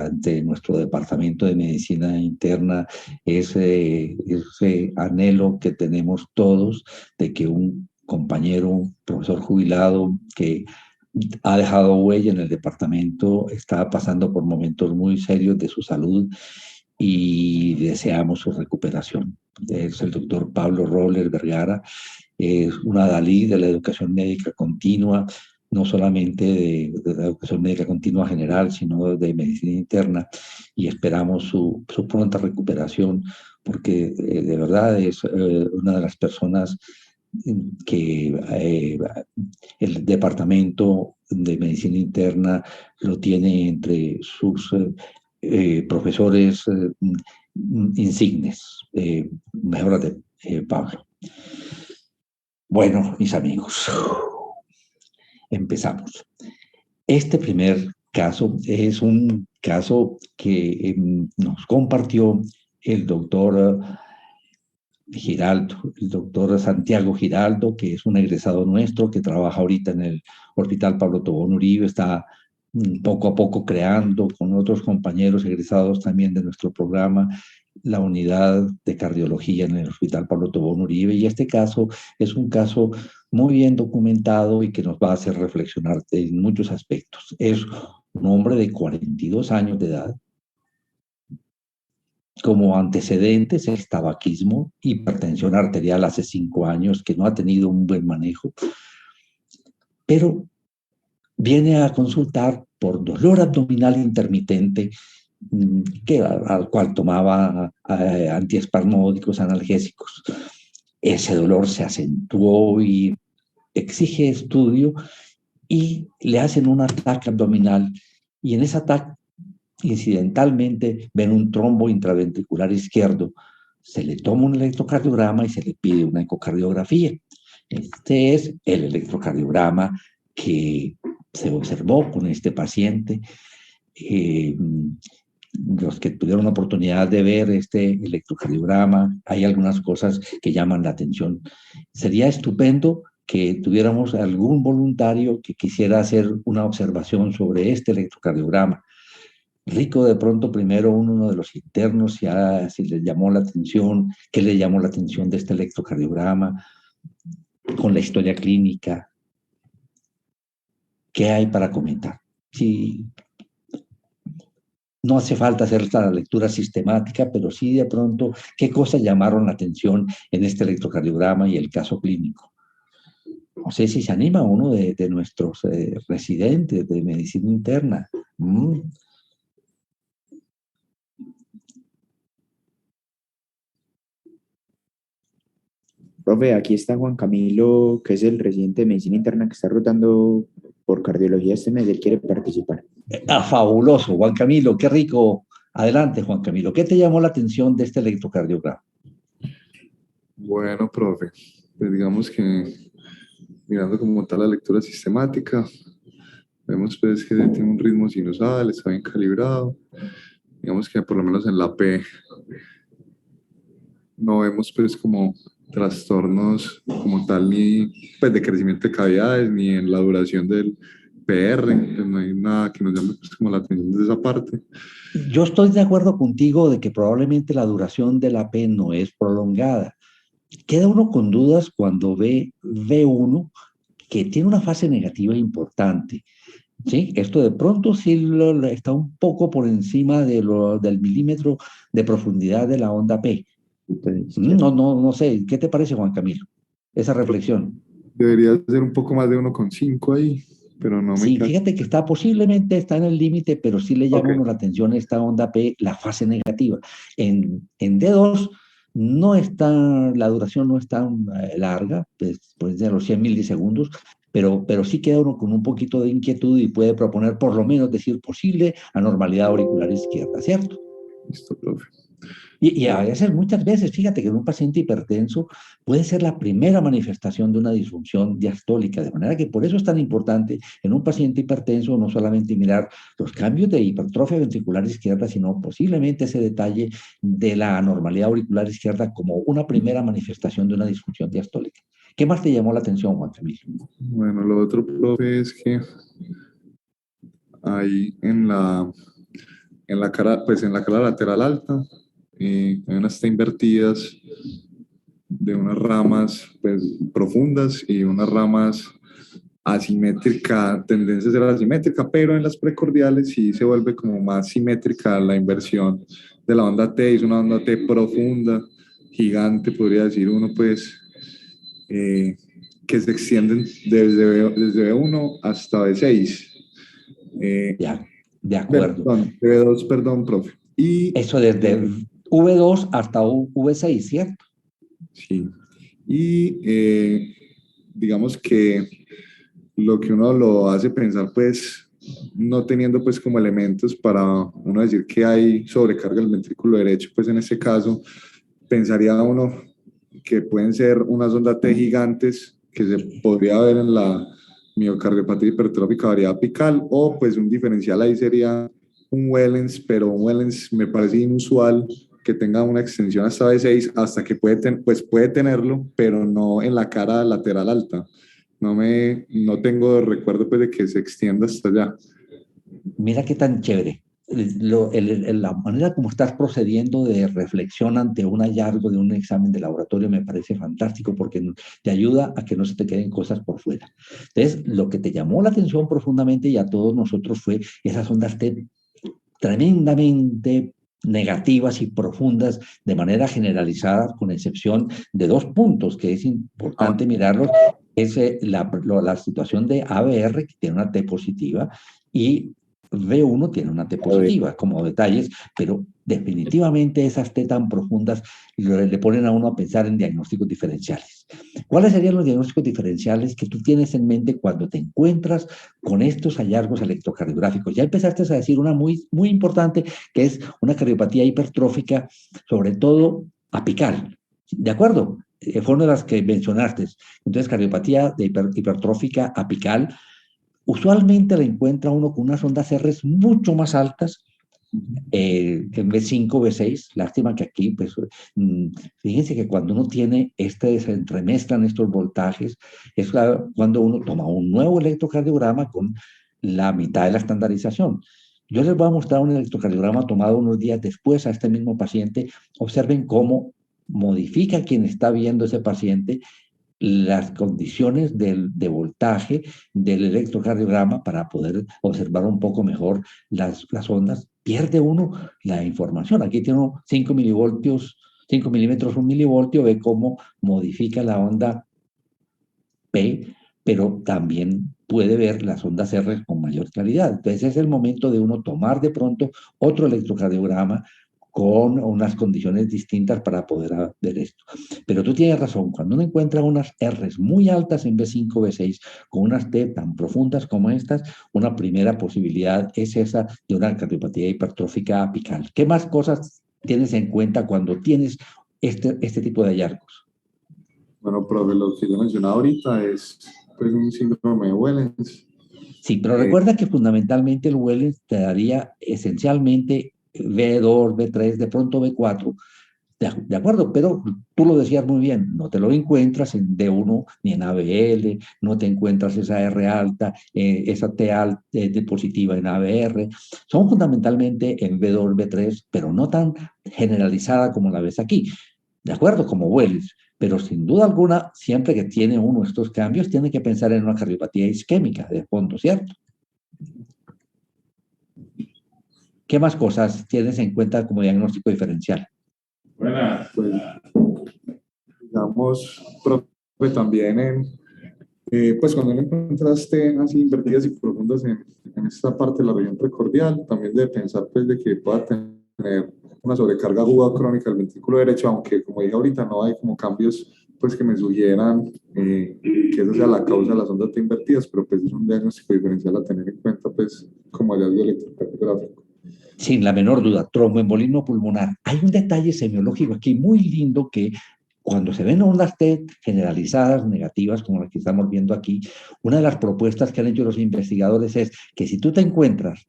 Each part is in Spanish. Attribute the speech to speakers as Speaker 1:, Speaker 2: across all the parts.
Speaker 1: ante nuestro departamento de medicina interna ese anhelo que tenemos todos de que un compañero, un profesor jubilado que ha dejado huella en el departamento, está pasando por momentos muy serios de su salud y deseamos su recuperación. Es el doctor Pablo Roller Vergara, es una adalid de la educación médica continua, no solamente de la educación médica continua general, sino de medicina interna, y esperamos su pronta recuperación, porque de verdad es una de las personas que el departamento de medicina interna lo tiene entre sus profesores insignes. Mejórate, Pablo. Bueno, mis amigos, empezamos. Este primer caso es un caso que nos compartió el doctor Giraldo, el doctor Santiago Giraldo, que es un egresado nuestro, que trabaja ahorita en el Hospital Pablo Tobón Uribe, está poco a poco creando con otros compañeros egresados también de nuestro programa la unidad de cardiología en el Hospital Pablo Tobón Uribe, y este caso es un caso muy bien documentado y que nos va a hacer reflexionar en muchos aspectos. Es un hombre de 42 años de edad, como antecedentes el tabaquismo, hipertensión arterial hace 5 años, que no ha tenido un buen manejo, pero viene a consultar por dolor abdominal intermitente, al cual tomaba antiespasmódicos, analgésicos. Ese dolor se acentuó y exige estudio, y le hacen un ataque abdominal, y en ese ataque incidentalmente ven un trombo intraventricular izquierdo. Se le toma un electrocardiograma y se le pide una ecocardiografía. Este es el electrocardiograma que se observó con este paciente. Los que tuvieron la oportunidad de ver este electrocardiograma, hay algunas cosas que llaman la atención. Sería estupendo que tuviéramos algún voluntario que quisiera hacer una observación sobre este electrocardiograma. Rico, de pronto, primero uno de los internos, si les llamó la atención, qué le llamó la atención de este electrocardiograma, con la historia clínica, qué hay para comentar. Sí, no hace falta hacer esta lectura sistemática, pero sí de pronto qué cosas llamaron la atención en este electrocardiograma y el caso clínico. No sé si se anima uno de nuestros residentes de medicina interna.
Speaker 2: Profe, aquí está Juan Camilo, que es el residente de medicina interna que está rotando por cardiología este mes. Él quiere participar.
Speaker 1: Fabuloso, Juan Camilo, qué rico. Adelante, Juan Camilo. ¿Qué te llamó la atención de este electrocardiograma?
Speaker 3: Bueno, profe, pues digamos que mirando como tal la lectura sistemática, vemos pues que tiene un ritmo sinusal, está bien calibrado. Digamos que por lo menos en la P no vemos pues como trastornos como tal, ni pues de crecimiento de cavidades, ni en la duración del PR, pues no hay nada que nos llame pues como la atención de esa parte.
Speaker 1: Yo estoy de acuerdo contigo de que probablemente la duración de la P no es prolongada. Queda uno con dudas cuando ve uno que tiene una fase negativa importante. ¿Sí? Esto de pronto sí está un poco por encima del milímetro de profundidad de la onda P. No sé, ¿qué te parece, Juan Camilo? Esa reflexión.
Speaker 3: Debería ser un poco más de 1,5 ahí, pero no me
Speaker 1: Sí, fíjate que posiblemente está en el límite, pero sí le llama uno la atención esta onda P, la fase negativa. En D2 no está, la duración no es tan larga, pues de los 100 milisegundos, pero sí queda uno con un poquito de inquietud y puede proponer por lo menos decir posible anormalidad auricular izquierda, ¿cierto?
Speaker 3: Listo, profe.
Speaker 1: Y a veces, muchas veces, fíjate que en un paciente hipertenso puede ser la primera manifestación de una disfunción diastólica, de manera que por eso es tan importante en un paciente hipertenso no solamente mirar los cambios de hipertrofia ventricular izquierda, sino posiblemente ese detalle de la anormalidad auricular izquierda como una primera manifestación de una disfunción diastólica. ¿Qué más te llamó la atención, Juan Camilo?
Speaker 3: Bueno, lo otro, profe, es que hay pues en la cara lateral alta, hay unas T invertidas de unas ramas pues, profundas y unas ramas asimétrica, tendencia a ser asimétrica, pero en las precordiales sí se vuelve como más simétrica la inversión de la onda T, es una onda T profunda, gigante, podría decir uno, pues, que se extienden desde B1 hasta B6.
Speaker 1: De acuerdo.
Speaker 3: Perdón, B2, perdón, profe. Y,
Speaker 1: eso desde V2 hasta V6, ¿cierto?
Speaker 3: Sí. Y digamos que lo que uno lo hace pensar, pues, no teniendo pues como elementos para uno decir que hay sobrecarga del ventrículo derecho, pues en este caso pensaría uno que pueden ser unas ondas T gigantes que se podría ver en la miocardiopatía hipertrófica variada apical, o pues un diferencial ahí sería un Wellens, pero un Wellens me parece inusual que tenga una extensión hasta B6, hasta que puede tenerlo, pero no en la cara lateral alta. No tengo recuerdo pues de que se extienda hasta allá.
Speaker 1: Mira qué tan chévere. La manera como estás procediendo de reflexión ante un hallazgo de un examen de laboratorio me parece fantástico porque te ayuda a que no se te queden cosas por fuera. Entonces, lo que te llamó la atención profundamente y a todos nosotros fue esas ondas T tremendamente negativas y profundas de manera generalizada, con excepción de dos puntos que es importante mirarlos. Es la situación de ABR, que tiene una T positiva, y V1 tiene una T positiva, como detalles, pero definitivamente esas T tan profundas le ponen a uno a pensar en diagnósticos diferenciales. ¿Cuáles serían los diagnósticos diferenciales que tú tienes en mente cuando te encuentras con estos hallazgos electrocardiográficos? Ya empezaste a decir una muy, muy importante, que es una cardiopatía hipertrófica, sobre todo apical. ¿De acuerdo? Fue una de las que mencionaste. Entonces, cardiopatía hipertrófica apical, usualmente la encuentra uno con unas ondas R mucho más altas, en B5, B6. Lástima que aquí, pues, fíjense que cuando uno tiene se entremezclan estos voltajes, es cuando uno toma un nuevo electrocardiograma con la mitad de la estandarización. Yo les voy a mostrar un electrocardiograma tomado unos días después a este mismo paciente. Observen cómo modifica quien está viendo ese paciente las condiciones de voltaje del electrocardiograma para poder observar un poco mejor las ondas. Pierde uno la información. Aquí tiene 5 milivoltios, 5 milímetros, 1 milivoltio, ve cómo modifica la onda P, pero también puede ver las ondas R con mayor claridad. Entonces es el momento de uno tomar de pronto otro electrocardiograma con unas condiciones distintas para poder ver esto. Pero tú tienes razón, cuando uno encuentra unas R's muy altas en B5, B6, con unas T tan profundas como estas, una primera posibilidad es esa de una cardiopatía hipertrófica apical. ¿Qué más cosas tienes en cuenta cuando tienes este tipo de hallazgos?
Speaker 3: Bueno, profe, lo que yo mencionaba ahorita es pues, un síndrome de Wellens.
Speaker 1: Sí, pero recuerda que fundamentalmente el Wellens te daría esencialmente B2, B3, de pronto B4, de acuerdo, pero tú lo decías muy bien, no te lo encuentras en D1 ni en ABL, no te encuentras esa R alta, esa T alta de positiva en ABR, son fundamentalmente en B2, B3, pero no tan generalizada como la ves aquí, de acuerdo, como Wellens, pero sin duda alguna, siempre que tiene uno estos cambios, tiene que pensar en una cardiopatía isquémica de fondo, ¿cierto? ¿Qué más cosas tienes en cuenta como diagnóstico diferencial?
Speaker 3: Bueno, pues, digamos, profe, también pues cuando uno encuentra así invertidas y profundas en esta parte de la región precordial, también debe pensar pues de que pueda tener una sobrecarga aguda crónica del ventrículo derecho, aunque como dije ahorita no hay como cambios pues que me sugieran que esa sea la causa de las ondas T invertidas, pero pues es un diagnóstico diferencial a tener en cuenta pues como hallazgo electrocardiográfico.
Speaker 1: Sin la menor duda, tromboembolismo pulmonar. Hay un detalle semiológico aquí muy lindo que cuando se ven ondas T generalizadas negativas, como las que estamos viendo aquí, una de las propuestas que han hecho los investigadores es que si tú te encuentras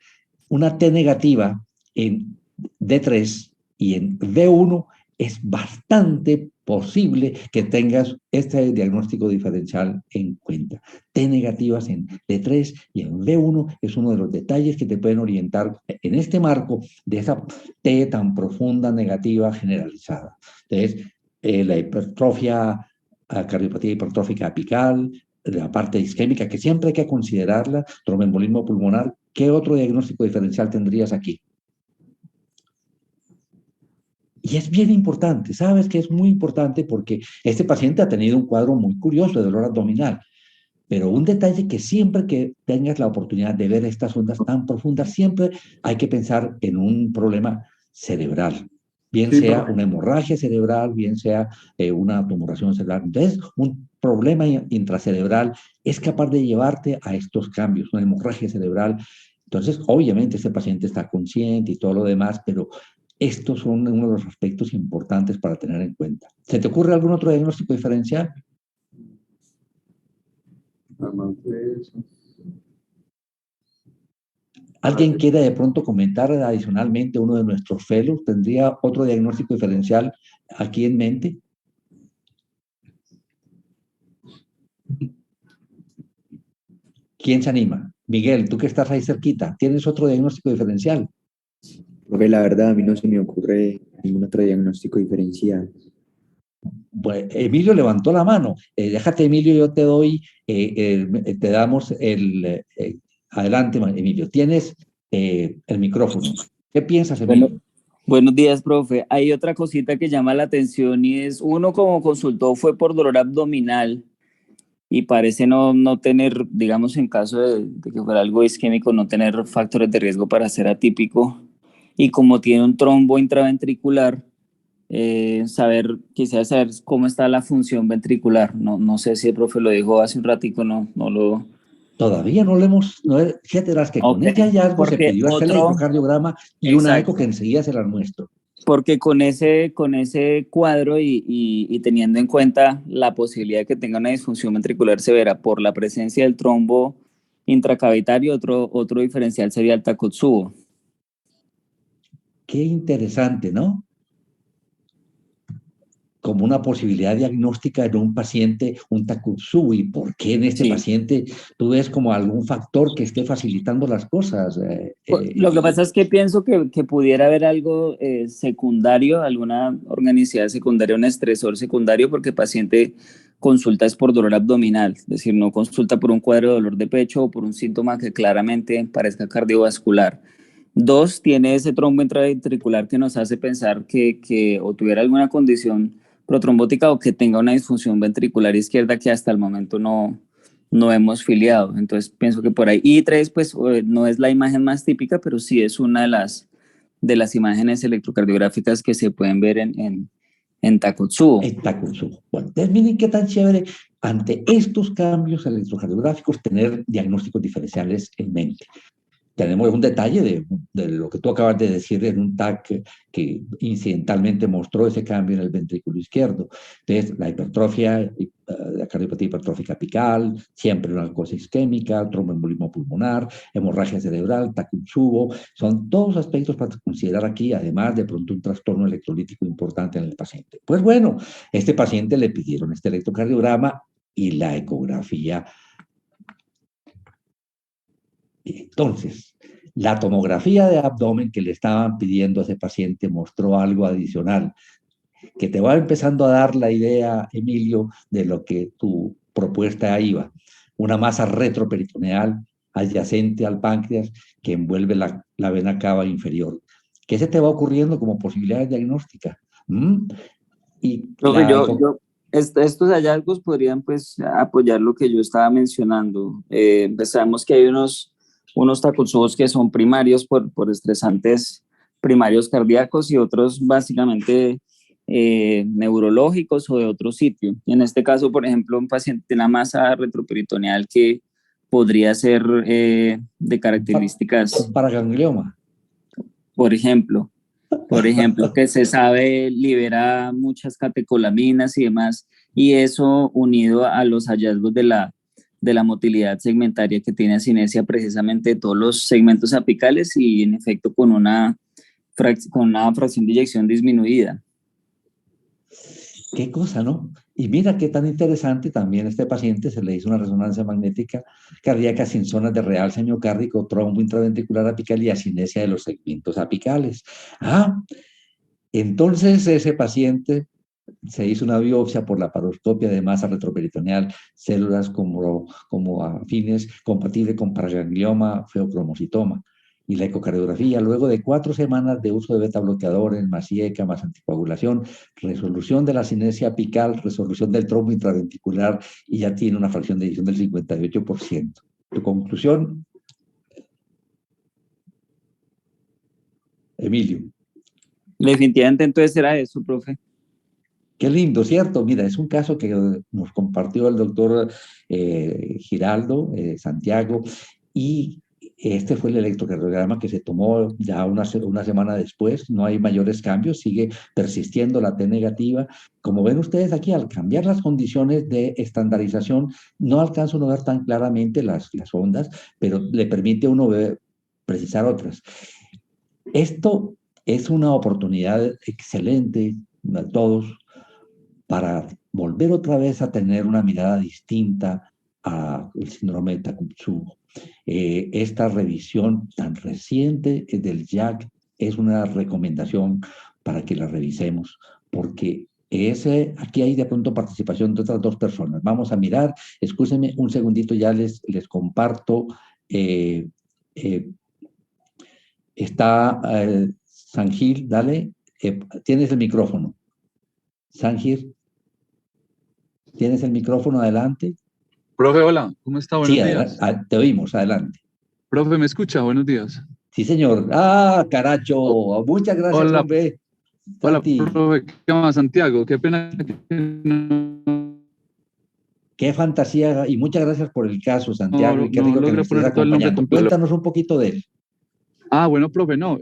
Speaker 1: una T negativa en D3 y en V1, es bastante posible que tengas este diagnóstico diferencial en cuenta. T negativas en D3 y en B1 es uno de los detalles que te pueden orientar en este marco de esa T tan profunda negativa generalizada. Entonces, la hipertrofia, cardiopatía hipertrófica apical, la parte isquémica, que siempre hay que considerarla, tromboembolismo pulmonar. ¿Qué otro diagnóstico diferencial tendrías aquí? Y es bien importante, sabes que es muy importante porque este paciente ha tenido un cuadro muy curioso de dolor abdominal, pero un detalle que siempre que tengas la oportunidad de ver estas ondas tan profundas, siempre hay que pensar en un problema cerebral, bien
Speaker 3: Sí,
Speaker 1: sea
Speaker 3: profe.
Speaker 1: una hemorragia cerebral, bien sea una tumoración cerebral. Entonces, un problema intracerebral es capaz de llevarte a estos cambios, una hemorragia cerebral. Entonces, obviamente, este paciente está consciente y todo lo demás, pero estos son uno de los aspectos importantes para tener en cuenta. ¿Se te ocurre algún otro diagnóstico diferencial?
Speaker 3: Además de eso.
Speaker 1: ¿Alguien quiere de pronto comentar adicionalmente uno de nuestros fellows? ¿Tendría otro diagnóstico diferencial aquí en mente? ¿Quién se anima? Miguel, tú que estás ahí cerquita, ¿tienes otro diagnóstico diferencial?
Speaker 2: Profe, la verdad, a mí no se me ocurre ningún otro diagnóstico diferencial.
Speaker 1: Bueno, Emilio levantó la mano. Déjate, Emilio, yo te doy, te damos adelante, Emilio. Tienes el micrófono. ¿Qué piensas,
Speaker 4: Bueno,
Speaker 1: Emilio?
Speaker 4: buenos días, profe. Hay otra cosita que llama la atención y es, uno como consultó fue por dolor abdominal y parece no tener, digamos, en caso de que fuera algo isquémico, no tener factores de riesgo para ser atípico. Y como tiene un trombo intraventricular, quisiera saber cómo está la función ventricular. No sé si el profe lo dijo hace un ratico, no lo...
Speaker 1: Todavía no lo hemos, fíjate, que con
Speaker 4: Ok,
Speaker 1: este hallazgo se
Speaker 4: porque
Speaker 1: pidió hacer el
Speaker 4: otro,
Speaker 1: electrocardiograma y una eco que
Speaker 4: exacto.
Speaker 1: enseguida se las muestro.
Speaker 4: Porque con ese cuadro y teniendo en cuenta la posibilidad de que tenga una disfunción ventricular severa por la presencia del trombo intracavitario, otro diferencial sería el Takotsubo.
Speaker 1: Qué interesante, ¿no? Como una posibilidad diagnóstica en un paciente, un Takotsubo. ¿Y por qué en este
Speaker 4: Sí.
Speaker 1: paciente tú ves como algún factor que esté facilitando las cosas?
Speaker 4: Lo que pasa es que pienso que pudiera haber algo secundario, alguna organicidad secundaria, un estresor secundario, porque el paciente consulta es por dolor abdominal, es decir, no consulta por un cuadro de dolor de pecho o por un síntoma que claramente parezca cardiovascular. Dos, tiene ese trombo intraventricular que nos hace pensar que o tuviera alguna condición protrombótica o que tenga una disfunción ventricular izquierda que hasta el momento no hemos filiado. Entonces pienso que por ahí. Y tres, pues no es la imagen más típica, pero sí es una de las imágenes electrocardiográficas que se pueden ver en Takotsubo.
Speaker 1: El Takotsubo. Bueno, entonces miren qué tan chévere ante estos cambios electrocardiográficos tener diagnósticos diferenciales en mente. Tenemos un detalle de lo que tú acabas de decir en un TAC que incidentalmente mostró ese cambio en el ventrículo izquierdo. Entonces, la hipertrofia, la cardiopatía hipertrófica apical, siempre una cosa isquémica, tromboembolismo pulmonar, hemorragia cerebral, Takotsubo, son todos aspectos para considerar aquí, además de pronto un trastorno electrolítico importante en el paciente. Pues bueno, este paciente le pidieron este electrocardiograma y la ecografía. Entonces, la tomografía de abdomen que le estaban pidiendo a ese paciente mostró algo adicional, que te va empezando a dar la idea, Emilio, de lo que tu propuesta iba. Una masa retroperitoneal adyacente al páncreas que envuelve la vena cava inferior. ¿Qué se te va ocurriendo como posibilidad diagnóstica? Y
Speaker 4: Profe, estos hallazgos podrían pues apoyar lo que yo estaba mencionando. Pues sabemos que hay unos Takotsubos que son primarios por estresantes primarios cardíacos y otros básicamente neurológicos o de otro sitio. Y en este caso, por ejemplo, un paciente tiene una masa retroperitoneal que podría ser de características,
Speaker 1: un paraganglioma.
Speaker 4: por ejemplo, que se sabe libera muchas catecolaminas y demás, y eso unido a los hallazgos de la motilidad segmentaria que tiene asinesia precisamente de todos los segmentos apicales y en efecto con una fracción de eyección disminuida.
Speaker 1: Qué cosa, ¿no? Y mira qué tan interesante, también a este paciente se le hizo una resonancia magnética cardíaca sin zonas de realce miocárdico, trombo intraventricular apical y asinesia de los segmentos apicales. Ah, entonces ese paciente se hizo una biopsia por la paroscopia de masa retroperitoneal, células como afines, compatible con paraganglioma, feocromocitoma. Y la ecocardiografía, luego de 4 semanas de uso de beta bloqueadores, más IECA, más anticoagulación, resolución de la sinesia apical, resolución del trombo intraventricular, y ya tiene una fracción de eyección del 58%. ¿Tu conclusión, Emilio?
Speaker 4: Definitivamente entonces era eso, profe.
Speaker 1: Qué lindo, ¿cierto? Mira, es un caso que nos compartió el doctor Giraldo Santiago, y este fue el electrocardiograma que se tomó ya una semana después. No hay mayores cambios, sigue persistiendo la T negativa. Como ven ustedes aquí, al cambiar las condiciones de estandarización, no alcanza uno a ver tan claramente las ondas, pero le permite a uno precisar otras. Esto es una oportunidad excelente a todos para volver otra vez a tener una mirada distinta al síndrome de Takotsubo. Esta revisión tan reciente del JAK es una recomendación para que la revisemos, porque aquí hay de pronto participación de otras 2 personas. Vamos a mirar, escúchenme un segundito, ya les comparto. Eh, eh, está Sangil, dale, tienes el micrófono. Sangil. ¿Tienes el micrófono adelante?
Speaker 5: Profe, hola, ¿cómo está?
Speaker 1: Sí,
Speaker 5: Buenos días.
Speaker 1: te oímos, adelante.
Speaker 5: Profe, ¿me escucha? Buenos días.
Speaker 1: Sí, señor. Ah, caracho, muchas gracias,
Speaker 5: Hola,
Speaker 1: hombre.
Speaker 5: hola,
Speaker 1: Santi,
Speaker 5: profe, ¿qué más, Santiago? Qué pena que
Speaker 1: qué fantasía, y muchas gracias por el caso, Santiago, y qué
Speaker 5: no
Speaker 1: rico que
Speaker 5: logré
Speaker 1: nos estés
Speaker 5: poner todo el nombre
Speaker 1: acompañando.
Speaker 5: completo.
Speaker 1: Cuéntanos un poquito de él.
Speaker 5: Ah, bueno, profe, no.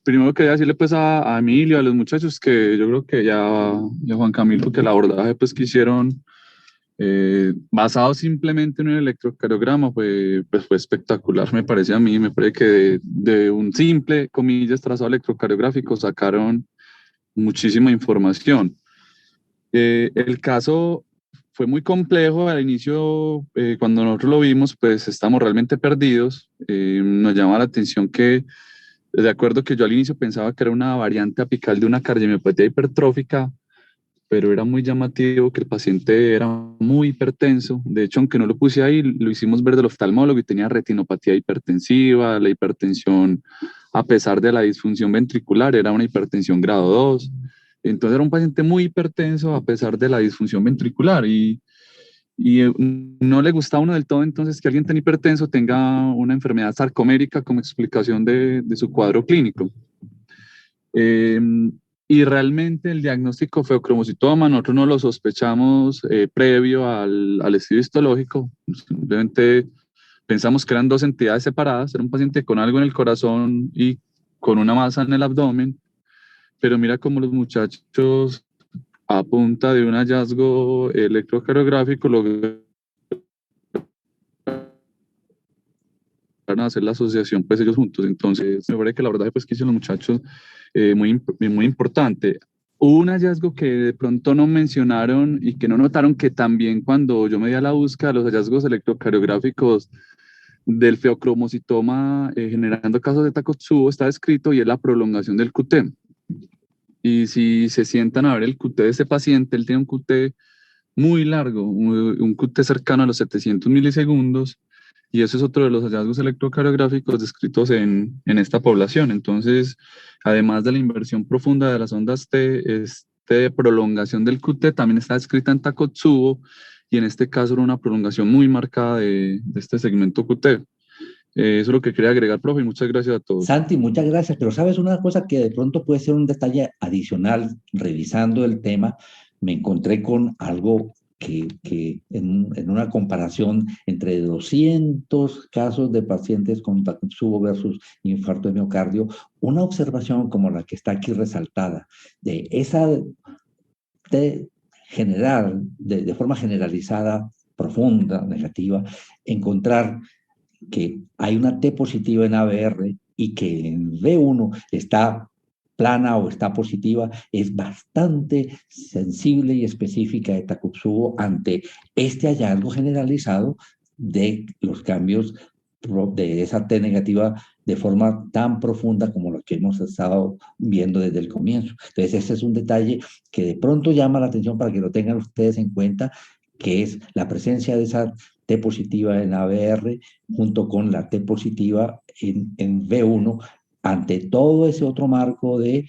Speaker 5: Primero quería decirle pues a Emilio, a los muchachos, que yo creo que ya Juan Camilo, que el abordaje pues que hicieron basado simplemente en un electrocardiograma fue espectacular, me parece a mí. Me parece que de un simple, comillas, trazado electrocardiográfico sacaron muchísima información. El caso fue muy complejo al inicio. Cuando nosotros lo vimos, pues estamos realmente perdidos. Nos llama la atención que, de acuerdo que yo al inicio pensaba que era una variante apical de una cardiomiopatía hipertrófica, pero era muy llamativo que el paciente era muy hipertenso. De hecho, aunque no lo puse ahí, lo hicimos ver del oftalmólogo y tenía retinopatía hipertensiva. La hipertensión, a pesar de la disfunción ventricular, era una hipertensión grado 2. Entonces era un paciente muy hipertenso a pesar de la disfunción ventricular, y no le gusta a uno del todo entonces que alguien tan hipertenso tenga una enfermedad sarcomérica como explicación de su cuadro clínico. Y realmente el diagnóstico feocromocitoma nosotros no lo sospechamos previo al estudio histológico. Simplemente pensamos que eran 2 entidades separadas. Era un paciente con algo en el corazón y con una masa en el abdomen, pero mira cómo los muchachos, a punta de un hallazgo electrocardiográfico, lograron hacer la asociación, pues ellos juntos. Entonces me parece que la verdad pues que hicieron los muchachos muy importante. Hubo un hallazgo que de pronto no mencionaron y que no notaron, que también cuando yo me di a la búsqueda de los hallazgos electrocardiográficos del feocromocitoma generando casos de Takotsubo, está descrito, y es la prolongación del QT. Y si se sientan a ver el QT de ese paciente, él tiene un QT muy largo, un QT cercano a los 700 milisegundos, y eso es otro de los hallazgos electrocardiográficos descritos en esta población. Entonces, además de la inversión profunda de las ondas T, prolongación del QT también está descrita en Takotsubo, y en este caso era una prolongación muy marcada de este segmento QT. Eso es lo que quería agregar, profe, y muchas gracias a todos.
Speaker 1: Santi, muchas gracias, pero sabes una cosa que de pronto puede ser un detalle adicional. Revisando el tema, me encontré con algo que en una comparación entre 200 casos de pacientes con Takotsubo versus infarto de miocardio, una observación como la que está aquí resaltada, de esa de forma generalizada, profunda, negativa, encontrar que hay una T positiva en ABR y que en B1 está plana o está positiva, es bastante sensible y específica de Takotsubo ante este hallazgo generalizado de los cambios de esa T negativa de forma tan profunda como lo que hemos estado viendo desde el comienzo. Entonces, ese es un detalle que de pronto llama la atención para que lo tengan ustedes en cuenta, que es la presencia de esa T positiva en ABR junto con la T positiva en V1 ante todo ese otro marco de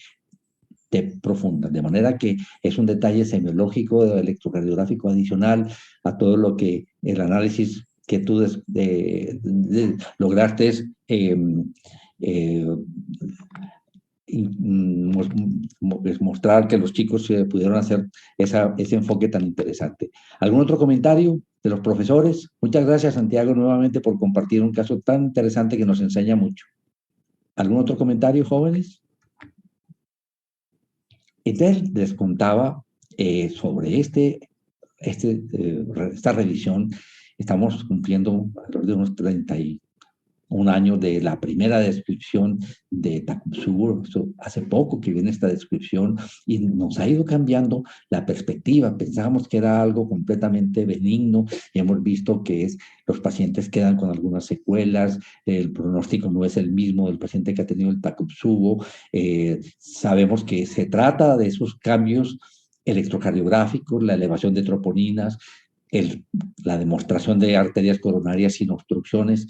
Speaker 1: T profunda. De manera que es un detalle semiológico, electrocardiográfico adicional a todo lo que el análisis que tú lograste mostrar que los chicos pudieron hacer ese enfoque tan interesante. ¿Algún otro comentario de los profesores? Muchas gracias, Santiago, nuevamente por compartir un caso tan interesante que nos enseña mucho. ¿Algún otro comentario, jóvenes? Entonces les contaba sobre esta revisión. Estamos cumpliendo alrededor de unos 31 años de la primera descripción de Takotsubo. Hace poco que viene esta descripción y nos ha ido cambiando la perspectiva. Pensábamos que era algo completamente benigno y hemos visto que los pacientes quedan con algunas secuelas, el pronóstico no es el mismo del paciente que ha tenido el Takotsubo. Sabemos que se trata de esos cambios electrocardiográficos, la elevación de troponinas, la demostración de arterias coronarias sin obstrucciones,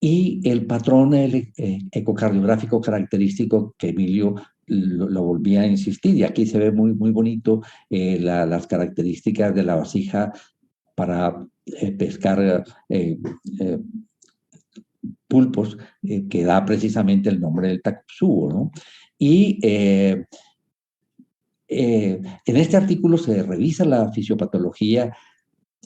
Speaker 1: y el patrón ecocardiográfico característico que Emilio lo volvía a insistir, y aquí se ve muy, muy bonito las características de la vasija para pescar pulpos, que da precisamente el nombre del Takotsubo, ¿no? Y en este artículo se revisa la fisiopatología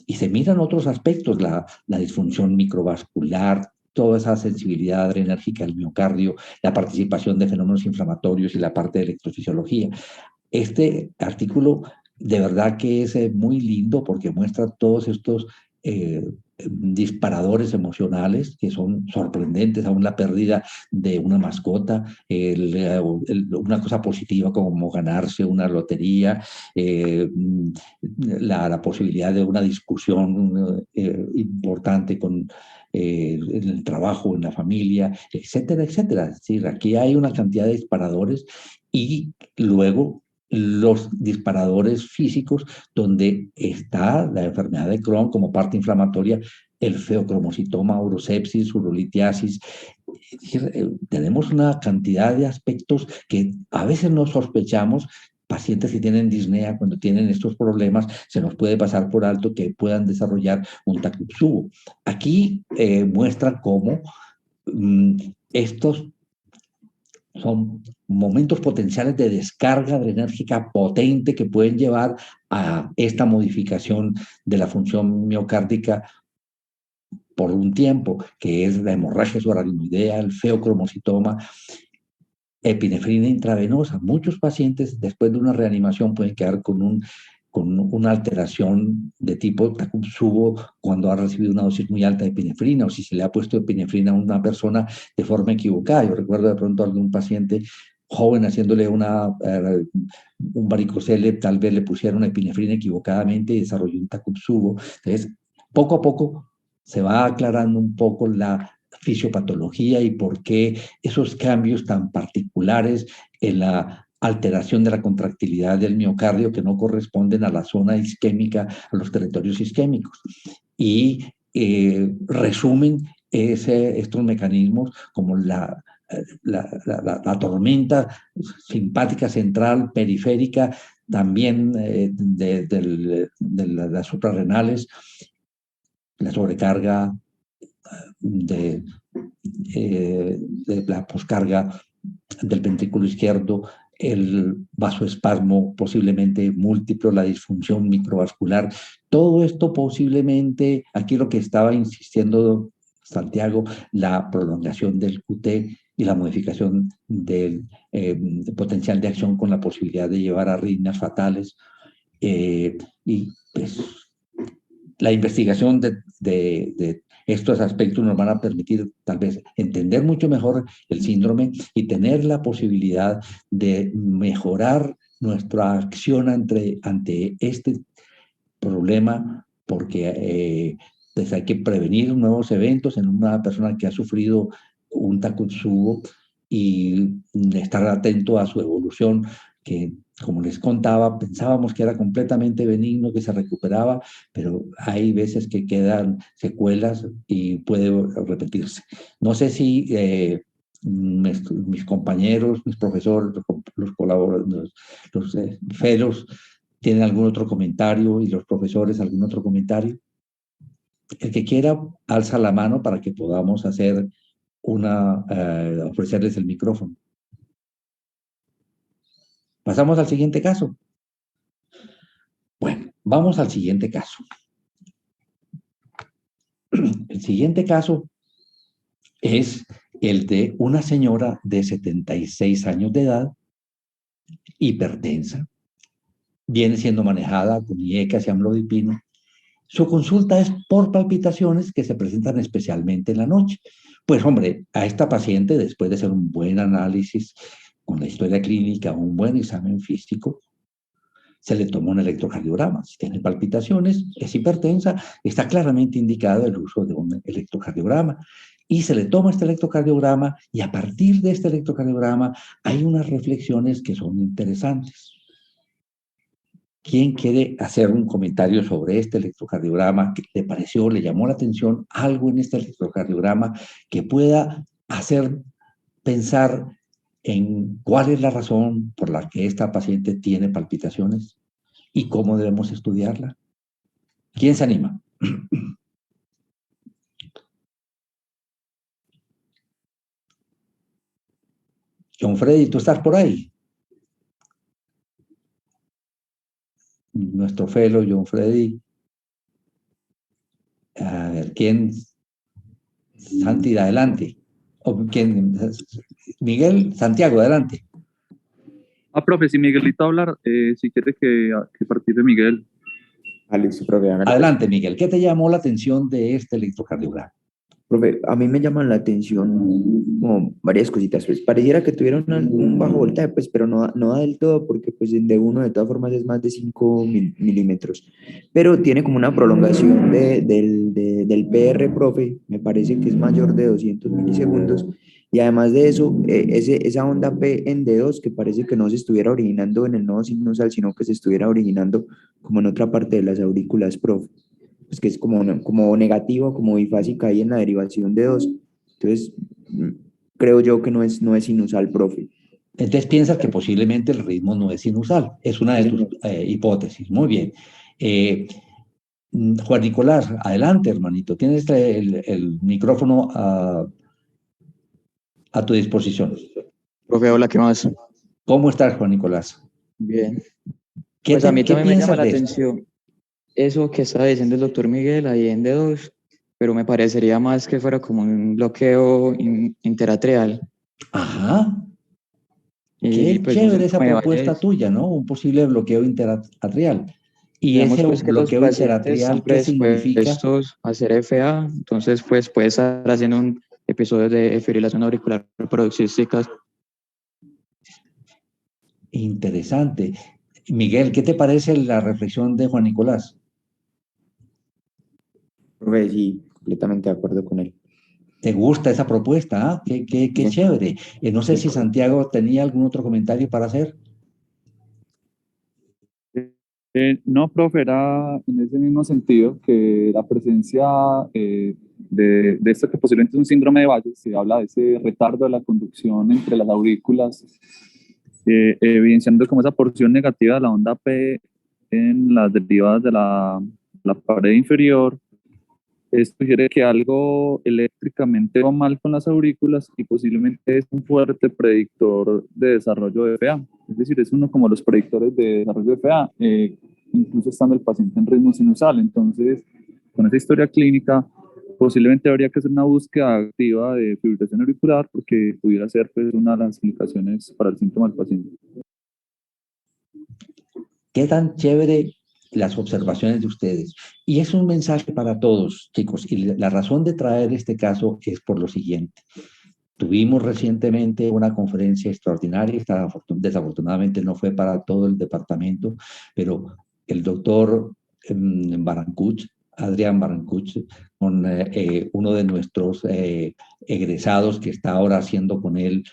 Speaker 1: y se miran otros aspectos, la disfunción microvascular, toda esa sensibilidad adrenérgica al miocardio, la participación de fenómenos inflamatorios y la parte de electrofisiología. Este artículo de verdad que es muy lindo porque muestra todos estos disparadores emocionales que son sorprendentes, aún la pérdida de una mascota, una cosa positiva como ganarse una lotería, la posibilidad de una discusión importante en el trabajo, en la familia, etcétera, etcétera. Es decir, aquí hay una cantidad de disparadores y luego los disparadores físicos, donde está la enfermedad de Crohn como parte inflamatoria, el feocromocitoma, urosepsis, urolitiasis. Tenemos una cantidad de aspectos que a veces no sospechamos. Pacientes que tienen disnea, cuando tienen estos problemas, se nos puede pasar por alto que puedan desarrollar un Takotsubo. Aquí muestra cómo estos son momentos potenciales de descarga adrenérgica potente que pueden llevar a esta modificación de la función miocárdica por un tiempo, que es la hemorragia subaracnoidea, el feocromocitoma, epinefrina intravenosa. Muchos pacientes después de una reanimación pueden quedar con una alteración de tipo Takotsubo cuando ha recibido una dosis muy alta de epinefrina o si se le ha puesto epinefrina a una persona de forma equivocada. Yo recuerdo de pronto a algún paciente joven haciéndole un varicocele, tal vez le pusieron epinefrina equivocadamente y desarrolló un Takotsubo. Entonces, poco a poco se va aclarando un poco la fisiopatología y por qué esos cambios tan particulares en la alteración de la contractilidad del miocardio que no corresponden a la zona isquémica, a los territorios isquémicos. Y resumen estos mecanismos como la tormenta simpática central, periférica, también de las suprarrenales, la sobrecarga de la poscarga del ventrículo izquierdo, el vasoespasmo posiblemente múltiplo, la disfunción microvascular, todo esto posiblemente, aquí lo que estaba insistiendo Santiago, la prolongación del QT y la modificación del potencial de acción con la posibilidad de llevar a arritmias fatales, y pues la investigación de Estos aspectos nos van a permitir tal vez entender mucho mejor el síndrome y tener la posibilidad de mejorar nuestra acción ante este problema, porque pues hay que prevenir nuevos eventos en una persona que ha sufrido un Takotsubo y estar atento a su evolución, que como les contaba, pensábamos que era completamente benigno, que se recuperaba, pero hay veces que quedan secuelas y puede repetirse. No sé si mis compañeros, mis profesores, los colaboradores, los fellows, ¿tienen algún otro comentario? ¿Y los profesores algún otro comentario? El que quiera, alza la mano para que podamos hacer ofrecerles el micrófono. Pasamos al siguiente caso. Bueno, vamos al siguiente caso. El siguiente caso es el de una señora de 76 años de edad, hipertensa, viene siendo manejada con IECAS y amlodipino. Su consulta es por palpitaciones que se presentan especialmente en la noche. Pues hombre, a esta paciente, después de hacer un buen análisis con la historia clínica, un buen examen físico, se le toma un electrocardiograma. Si tiene palpitaciones, es hipertensa, está claramente indicado el uso de un electrocardiograma. Y se le toma este electrocardiograma y a partir de este electrocardiograma hay unas reflexiones que son interesantes. ¿Quién quiere hacer un comentario sobre este electrocardiograma? ¿Qué le pareció, le llamó la atención algo en este electrocardiograma que pueda hacer pensar en cuál es la razón por la que esta paciente tiene palpitaciones y cómo debemos estudiarla? ¿Quién se anima? John Freddy, ¿tú estás por ahí? Nuestro fellow John Freddy. A ver, ¿quién? Santi, adelante. ¿O quién? Miguel, Santiago, adelante.
Speaker 5: Profe, si Miguelito hablar, si quiere que partir de Miguel.
Speaker 2: Listo, profe, hágale, pues.
Speaker 1: Adelante, Miguel. ¿Qué te llamó la atención de este electrocardiograma?
Speaker 2: Profe, a mí me llaman la atención como varias cositas, pues pareciera que tuviera un bajo voltaje, pues, pero no da del todo porque pues de uno de todas formas es más de 5 milímetros, pero tiene como una prolongación del PR, profe, me parece que es mayor de 200 milisegundos, y además de eso, esa onda P en D2 que parece que no se estuviera originando en el nodo sinusal, sino que se estuviera originando como en otra parte de las aurículas, profe. Pues que es como negativo, como bifásica ahí en la derivación de 2. Entonces, creo yo que no es sinusal, profe.
Speaker 1: Entonces piensas que posiblemente el ritmo no es sinusal. Es una de tus hipótesis. Muy bien. Juan Nicolás, adelante, hermanito. Tienes el micrófono a tu disposición.
Speaker 6: Profe, hola, ¿qué más?
Speaker 1: ¿Cómo estás, Juan Nicolás?
Speaker 6: Bien.
Speaker 1: ¿Qué
Speaker 6: Pues a mí también me llama la
Speaker 1: de esto?
Speaker 6: atención eso que estaba diciendo el doctor Miguel ahí en D2, pero me parecería más que fuera como un bloqueo interatrial.
Speaker 1: Ajá.
Speaker 6: Y
Speaker 1: Qué
Speaker 6: pues no sé
Speaker 1: chévere esa
Speaker 6: cómo me
Speaker 1: propuesta
Speaker 6: vaya.
Speaker 1: tuya, ¿no? Un posible bloqueo interatrial. Y
Speaker 6: Digamos
Speaker 1: ese
Speaker 6: pues que los
Speaker 1: bloqueo
Speaker 6: pacientes están
Speaker 1: interatrial, ¿qué significa?
Speaker 6: predispuestos a hacer FA, entonces pues puede estar haciendo un episodio de fibrilación auricular paroxística.
Speaker 1: Interesante. Miguel, ¿qué te parece la reflexión de Juan Nicolás?
Speaker 2: Profe, sí, completamente de acuerdo con él.
Speaker 1: ¿Te gusta esa propuesta? ¿Ah? Qué
Speaker 2: Sí.
Speaker 1: chévere. No sé
Speaker 2: Sí.
Speaker 1: si Santiago tenía algún otro comentario para hacer.
Speaker 5: No, profe, era en ese mismo sentido que la presencia de esto que posiblemente es un síndrome de Valle, se habla de ese retardo de la conducción entre las aurículas, evidenciando como esa porción negativa de la onda P en las derivadas de la pared inferior. Esto sugiere que algo eléctricamente va mal con las aurículas y posiblemente es un fuerte predictor de desarrollo de FA. Es decir, es uno como los predictores de desarrollo de FA, incluso estando el paciente en ritmo sinusal. Entonces, con esa historia clínica, posiblemente habría que hacer una búsqueda activa de fibrilación auricular porque pudiera ser pues, una de las explicaciones para el síntoma del paciente.
Speaker 1: ¿Qué tan chévere las observaciones de ustedes. Y es un mensaje para todos, chicos. Y la razón de traer este caso es por lo siguiente. Tuvimos recientemente una conferencia extraordinaria, desafortunadamente no fue para todo el departamento, pero el doctor Barancuch, Adrián Barancuch, con uno de nuestros egresados que está ahora haciendo con él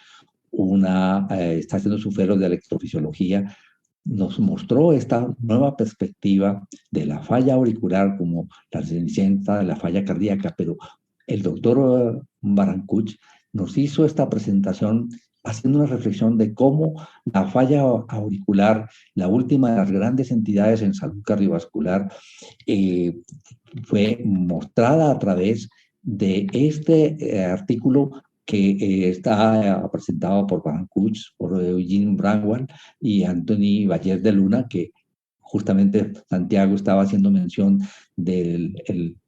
Speaker 1: está haciendo su fellow de electrofisiología, nos mostró esta nueva perspectiva de la falla auricular como la cenicienta de la falla cardíaca, pero el doctor Barancuch nos hizo esta presentación haciendo una reflexión de cómo la falla auricular, la última de las grandes entidades en salud cardiovascular, fue mostrada a través de este artículo que está presentado por Barancuch, por Eugene Brandwell y Anthony Bayer de Luna, que justamente Santiago estaba haciendo mención de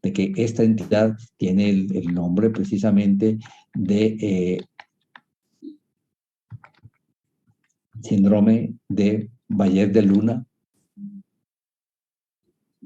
Speaker 1: que esta entidad tiene el nombre precisamente de síndrome de Bayer de Luna,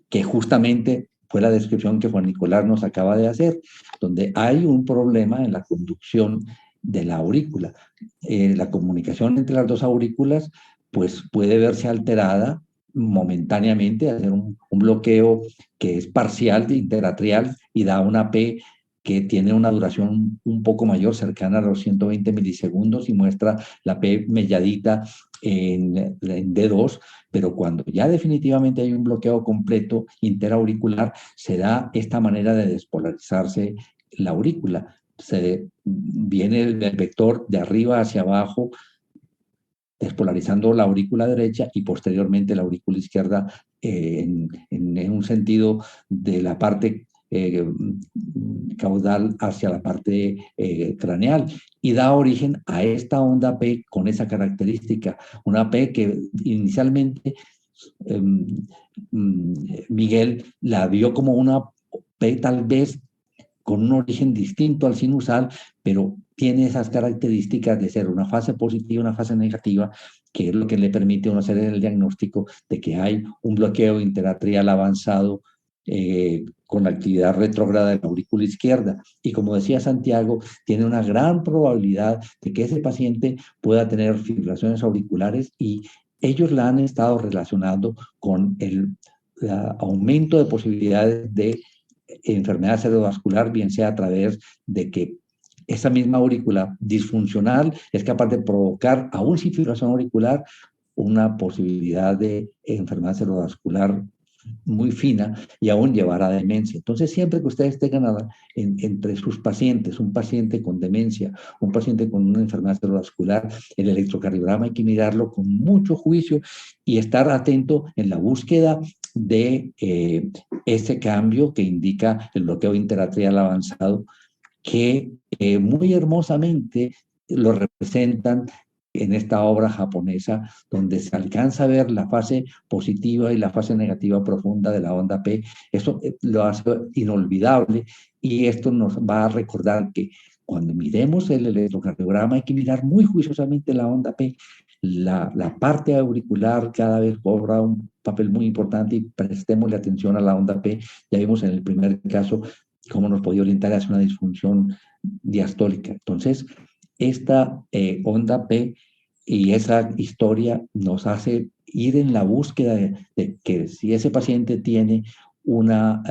Speaker 1: que justamente fue la descripción que Juan Nicolás nos acaba de hacer, donde hay un problema en la conducción de la aurícula. La comunicación entre las dos aurículas pues puede verse alterada momentáneamente, hacer un bloqueo que es parcial, interatrial, y da una P que tiene una duración un poco mayor, cercana a los 120 milisegundos, y muestra la P melladita en D2, pero cuando ya definitivamente hay un bloqueo completo interauricular, se da esta manera de despolarizarse la aurícula. Viene el vector de arriba hacia abajo, despolarizando la aurícula derecha y posteriormente la aurícula izquierda en un sentido de la parte caudal hacia la parte craneal, y da origen a esta onda P con esa característica, una P que inicialmente Miguel la vio como una P tal vez con un origen distinto al sinusal, pero tiene esas características de ser una fase positiva y una fase negativa, que es lo que le permite a uno hacer el diagnóstico de que hay un bloqueo interatrial avanzado con la actividad retrógrada de la aurícula izquierda. Y como decía Santiago, tiene una gran probabilidad de que ese paciente pueda tener fibrilaciones auriculares, y ellos la han estado relacionando con el aumento de posibilidades de enfermedad cerebrovascular, bien sea a través de que esa misma aurícula disfuncional es capaz de provocar, aún sin fibrilación auricular, una posibilidad de enfermedad cerebrovascular muy fina y aún llevar a demencia. Entonces, siempre que ustedes tengan entre sus pacientes, un paciente con demencia, un paciente con una enfermedad cerebrovascular, el electrocardiograma hay que mirarlo con mucho juicio y estar atento en la búsqueda de ese cambio que indica el bloqueo interatrial avanzado, que muy hermosamente lo representan en esta obra japonesa, donde se alcanza a ver la fase positiva y la fase negativa profunda de la onda P. Eso lo hace inolvidable, y esto nos va a recordar que cuando miremos el electrocardiograma hay que mirar muy juiciosamente la onda P. La parte auricular cada vez cobra un papel muy importante, y prestémosle atención a la onda P. Ya vimos en el primer caso cómo nos podía orientar hacia una disfunción diastólica. Entonces, esta onda P y esa historia nos hace ir en la búsqueda de que si ese paciente tiene una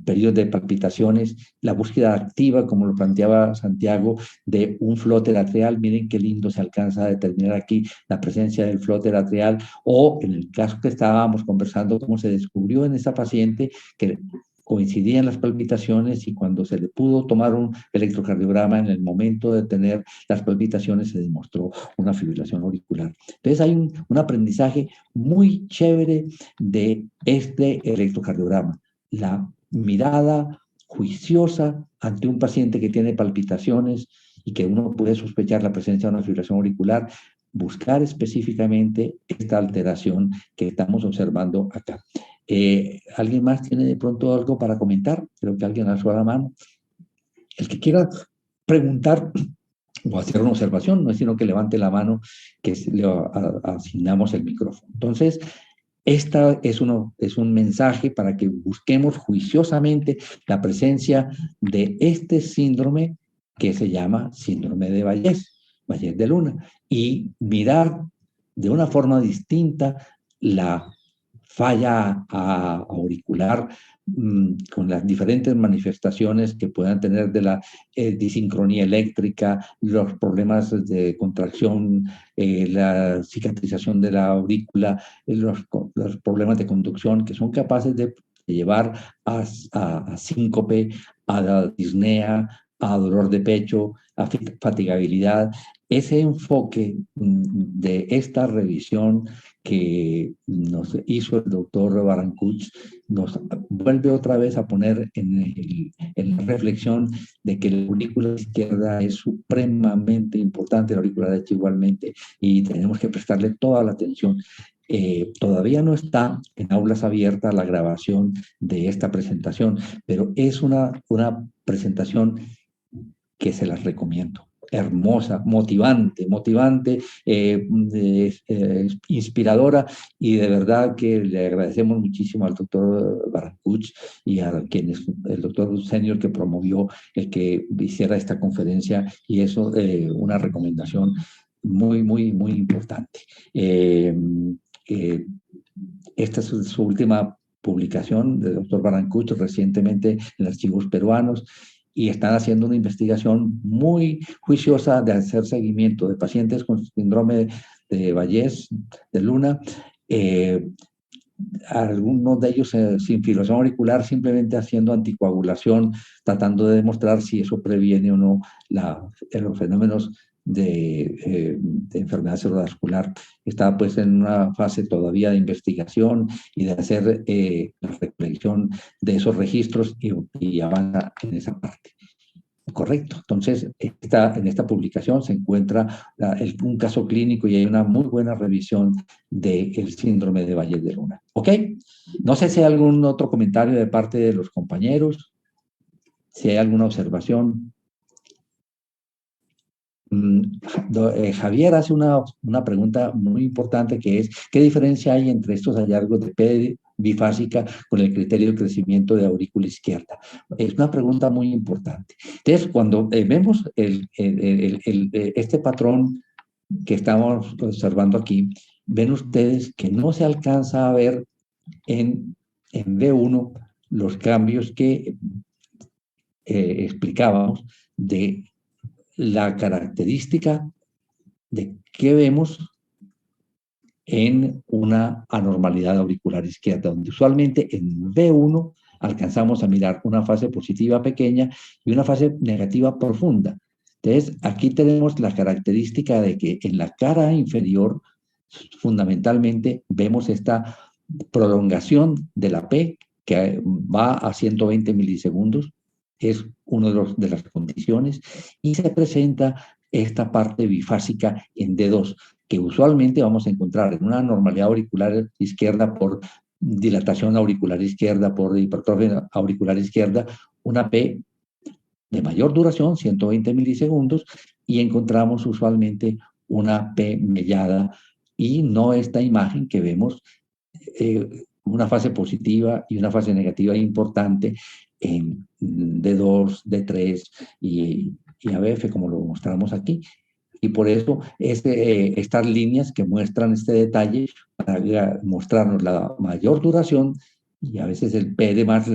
Speaker 1: periodo de palpitaciones, la búsqueda activa, como lo planteaba Santiago, de un flóter atrial. Miren qué lindo se alcanza a determinar aquí la presencia del flóter atrial, o en el caso que estábamos conversando, cómo se descubrió en esa paciente que coincidían las palpitaciones, y cuando se le pudo tomar un electrocardiograma en el momento de tener las palpitaciones se demostró una fibrilación auricular. Entonces hay un aprendizaje muy chévere de este electrocardiograma, la mirada juiciosa ante un paciente que tiene palpitaciones y que uno puede sospechar la presencia de una fibrilación auricular, buscar específicamente esta alteración que estamos observando acá. ¿Alguien más tiene de pronto algo para comentar? Creo que alguien alzó la mano. El que quiera preguntar o hacer una observación, no es sino que levante la mano, que le asignamos el micrófono. Entonces, Esta es un mensaje para que busquemos juiciosamente la presencia de este síndrome que se llama síndrome de Vallés de Luna, y mirar de una forma distinta la falla auricular con las diferentes manifestaciones que puedan tener de la disincronía eléctrica, los problemas de contracción, la cicatrización de la aurícula, los problemas de conducción que son capaces de llevar a síncope, a la disnea, a dolor de pecho, a fatigabilidad. Ese enfoque de esta revisión que nos hizo el doctor Barancuch nos vuelve otra vez a poner en la reflexión de que la aurícula izquierda es supremamente importante, la aurícula derecha igualmente, y tenemos que prestarle toda la atención. Todavía no está en aulas abiertas la grabación de esta presentación, pero es una presentación que se las recomiendo. Hermosa, motivante, inspiradora, y de verdad que le agradecemos muchísimo al doctor Barancuch y a quienes, el doctor senior que promovió el que hiciera esta conferencia, y eso una recomendación muy importante. Esta es su última publicación del doctor Barancuch recientemente en Archivos Peruanos, y están haciendo una investigación muy juiciosa de hacer seguimiento de pacientes con síndrome de Vallés de Luna, algunos de ellos sin fibrilación auricular, simplemente haciendo anticoagulación, tratando de demostrar si eso previene o no los fenómenos de enfermedad cerebrovascular. Está pues en una fase todavía de investigación y de hacer la reflexión de esos registros, y avanza en esa parte. Correcto. Entonces, en esta publicación se encuentra un caso clínico y hay una muy buena revisión del síndrome de Vallés de Luna. ¿Ok? No sé si hay algún otro comentario de parte de los compañeros, si hay alguna observación. Javier hace una pregunta muy importante, que es: ¿qué diferencia hay entre estos hallazgos de P bifásica con el criterio de crecimiento de aurícula izquierda? Es una pregunta muy importante. Entonces, cuando vemos este patrón que estamos observando aquí, ven ustedes que no se alcanza a ver en B1 los cambios que explicábamos de la característica de qué vemos en una anormalidad auricular izquierda, donde usualmente en B1 alcanzamos a mirar una fase positiva pequeña y una fase negativa profunda. Entonces, aquí tenemos la característica de que en la cara inferior, fundamentalmente, vemos esta prolongación de la P que va a 120 milisegundos, es una de las condiciones, y se presenta esta parte bifásica en D2, que usualmente vamos a encontrar en una anormalidad auricular izquierda por dilatación auricular izquierda, por hipertrofia auricular izquierda, una P de mayor duración, 120 milisegundos, y encontramos usualmente una P mellada, y no esta imagen que vemos, una fase positiva y una fase negativa importante en D2, D3 y ABF, como lo mostramos aquí. Y por eso estas líneas que muestran este detalle, para mostrarnos la mayor duración y a veces el PD más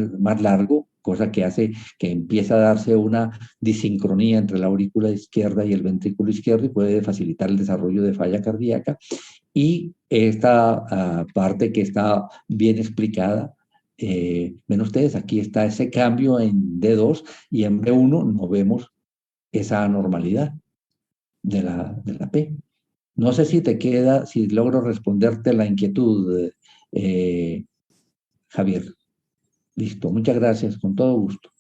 Speaker 1: largo, cosa que hace que empieza a darse una disincronía entre la aurícula izquierda y el ventrículo izquierdo, y puede facilitar el desarrollo de falla cardíaca. Y esta parte que está bien explicada, ven ustedes, aquí está ese cambio en D2, y en B1 no vemos esa anormalidad de la P. No sé si te queda, si logro responderte la inquietud, Javier. Listo, muchas gracias, con todo gusto.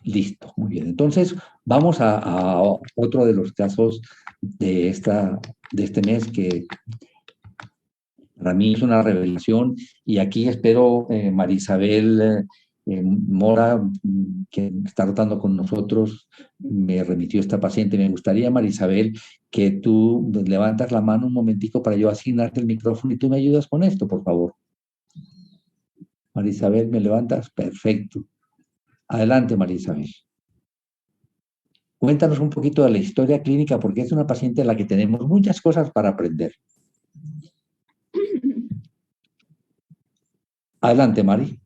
Speaker 1: Listo, muy bien. Entonces, vamos a otro de los casos de este mes, que para mí es una revelación, y aquí espero, Marisabel Mora, que está rotando con nosotros, me remitió esta paciente. Me gustaría, Marisabel, que tú levantas la mano un momentico para yo asignarte el micrófono y tú me ayudas con esto, por favor. Marisabel, ¿me levantas? Perfecto. Adelante, Marisabel. Cuéntanos un poquito de la historia clínica, porque es una paciente a la que tenemos muchas cosas para aprender. Adelante, Mari.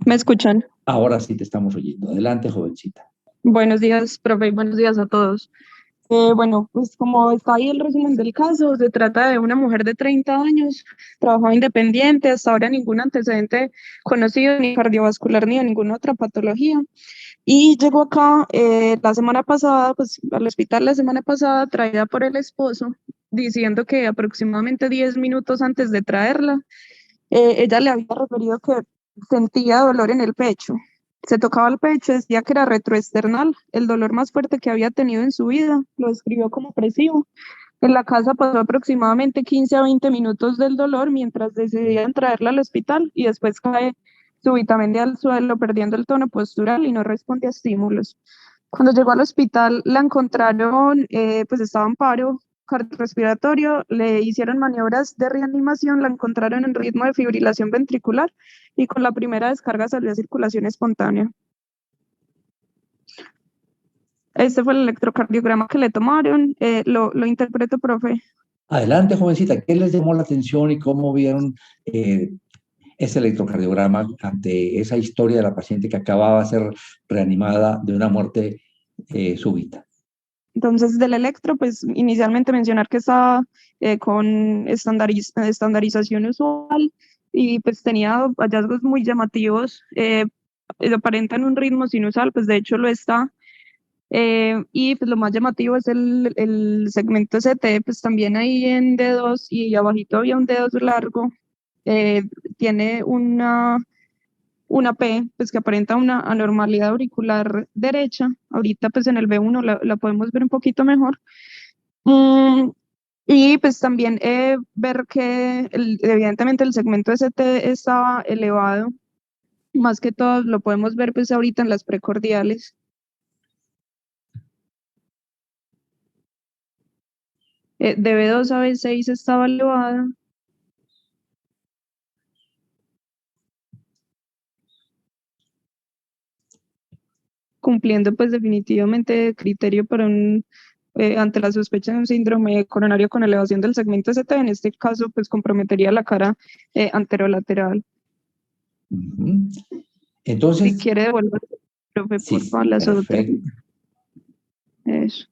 Speaker 7: ¿Me escuchan?
Speaker 1: Ahora sí te estamos oyendo. Adelante, jovencita.
Speaker 7: Buenos días, profe, y buenos días a todos. Bueno, pues como está ahí el resumen del caso, se trata de una mujer de 30 años, trabajaba independiente, hasta ahora ningún antecedente conocido, ni cardiovascular, ni de ninguna otra patología. Y llegó acá la semana pasada, pues al hospital la semana pasada, traída por el esposo, diciendo que aproximadamente 10 minutos antes de traerla, ella le había referido que sentía dolor en el pecho. Se tocaba el pecho, decía que era retroesternal, el dolor más fuerte que había tenido en su vida, lo describió como opresivo. En la casa pasó aproximadamente 15 a 20 minutos del dolor mientras decidían traerla al hospital y después cae súbitamente al suelo perdiendo el tono postural y no responde a estímulos. Cuando llegó al hospital la encontraron, pues estaba en paro cardiorrespiratorio, le hicieron maniobras de reanimación, la encontraron en ritmo de fibrilación ventricular y con la primera descarga salió a circulación espontánea. Este fue el electrocardiograma que le tomaron. Lo interpreto, profe.
Speaker 1: Adelante, jovencita. ¿Qué les llamó la atención y cómo vieron ese electrocardiograma ante esa historia de la paciente que acababa de ser reanimada de una muerte súbita?
Speaker 7: Entonces, del electro, pues inicialmente mencionar que estaba con estandarización usual y pues tenía hallazgos muy llamativos, aparentan un ritmo sinusal, pues de hecho lo está. Y pues lo más llamativo es el segmento CT, pues también ahí en D2 y abajito había un D2 largo, tiene una P, pues que aparenta una anormalidad auricular derecha. Ahorita pues en el B1 la podemos ver un poquito mejor. Y pues también ver que evidentemente el segmento ST estaba elevado, más que todo lo podemos ver pues ahorita en las precordiales. De B2 a B6 estaba elevada. Cumpliendo pues definitivamente criterio para ante la sospecha de un síndrome coronario con elevación del segmento ST, en este caso pues comprometería la cara anterolateral.
Speaker 1: Entonces,
Speaker 7: si quiere devolver, profe,
Speaker 1: sí,
Speaker 7: por favor, las otras.
Speaker 1: perfecto.
Speaker 7: Eso.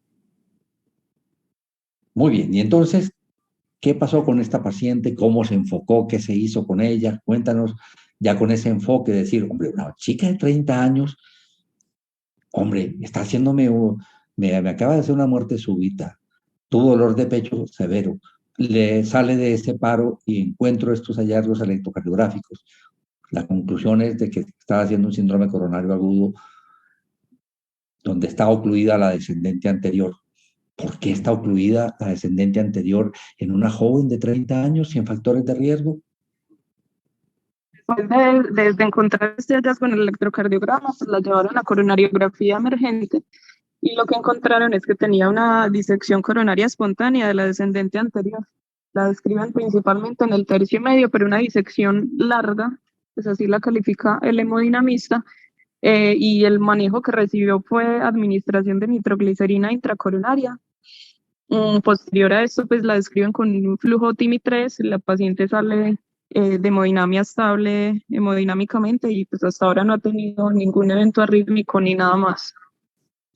Speaker 1: Muy bien, y entonces, ¿qué pasó con esta paciente? ¿Cómo se enfocó? ¿Qué se hizo con ella? Cuéntanos ya con ese enfoque, decir, hombre, una chica de 30 años, hombre, está haciéndome, me acaba de hacer una muerte súbita, tuvo dolor de pecho severo, le sale de ese paro y encuentro estos hallazgos electrocardiográficos. La conclusión es de que estaba haciendo un síndrome coronario agudo donde está ocluida la descendente anterior. ¿Por qué está ocluida la descendente anterior en una joven de 30 años sin factores de riesgo?
Speaker 7: Después de encontrar este hallazgo en el electrocardiograma, pues la llevaron a coronariografía emergente y lo que encontraron es que tenía una disección coronaria espontánea de la descendente anterior. La describen principalmente en el tercio medio, pero una disección larga, pues así la califica el hemodinamista, y el manejo que recibió fue administración de nitroglicerina intracoronaria. Posterior a esto, pues la describen con un flujo TIMI-3, la paciente sale de hemodinamia estable hemodinámicamente y pues hasta ahora no ha tenido ningún evento arrítmico ni nada más.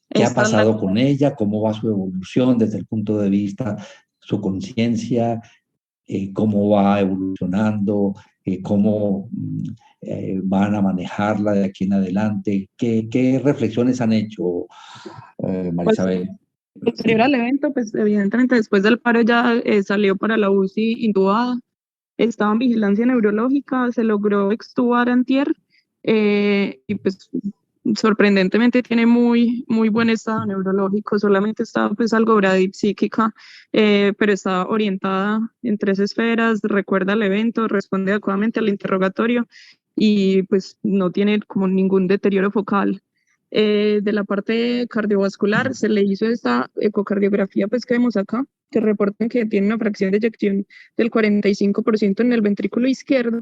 Speaker 1: ¿Qué ha pasado con ella? ¿Cómo va su evolución desde el punto de vista, su conciencia? ¿Cómo va evolucionando? ¿Cómo van a manejarla de aquí en adelante? ¿Qué reflexiones han hecho, Marisabel?
Speaker 7: Posterior al evento, pues evidentemente después del paro ya salió para la UCI intubada, estaba en vigilancia neurológica, se logró extubar antier y pues sorprendentemente tiene muy buen estado neurológico, solamente está pues algo bradipsíquica, pero está orientada en 3 esferas, recuerda el evento, responde adecuadamente al interrogatorio y pues no tiene como ningún deterioro focal. De la parte cardiovascular se le hizo esta ecocardiografía pues que vemos acá, que reportan que tiene una fracción de eyección del 45% en el ventrículo izquierdo,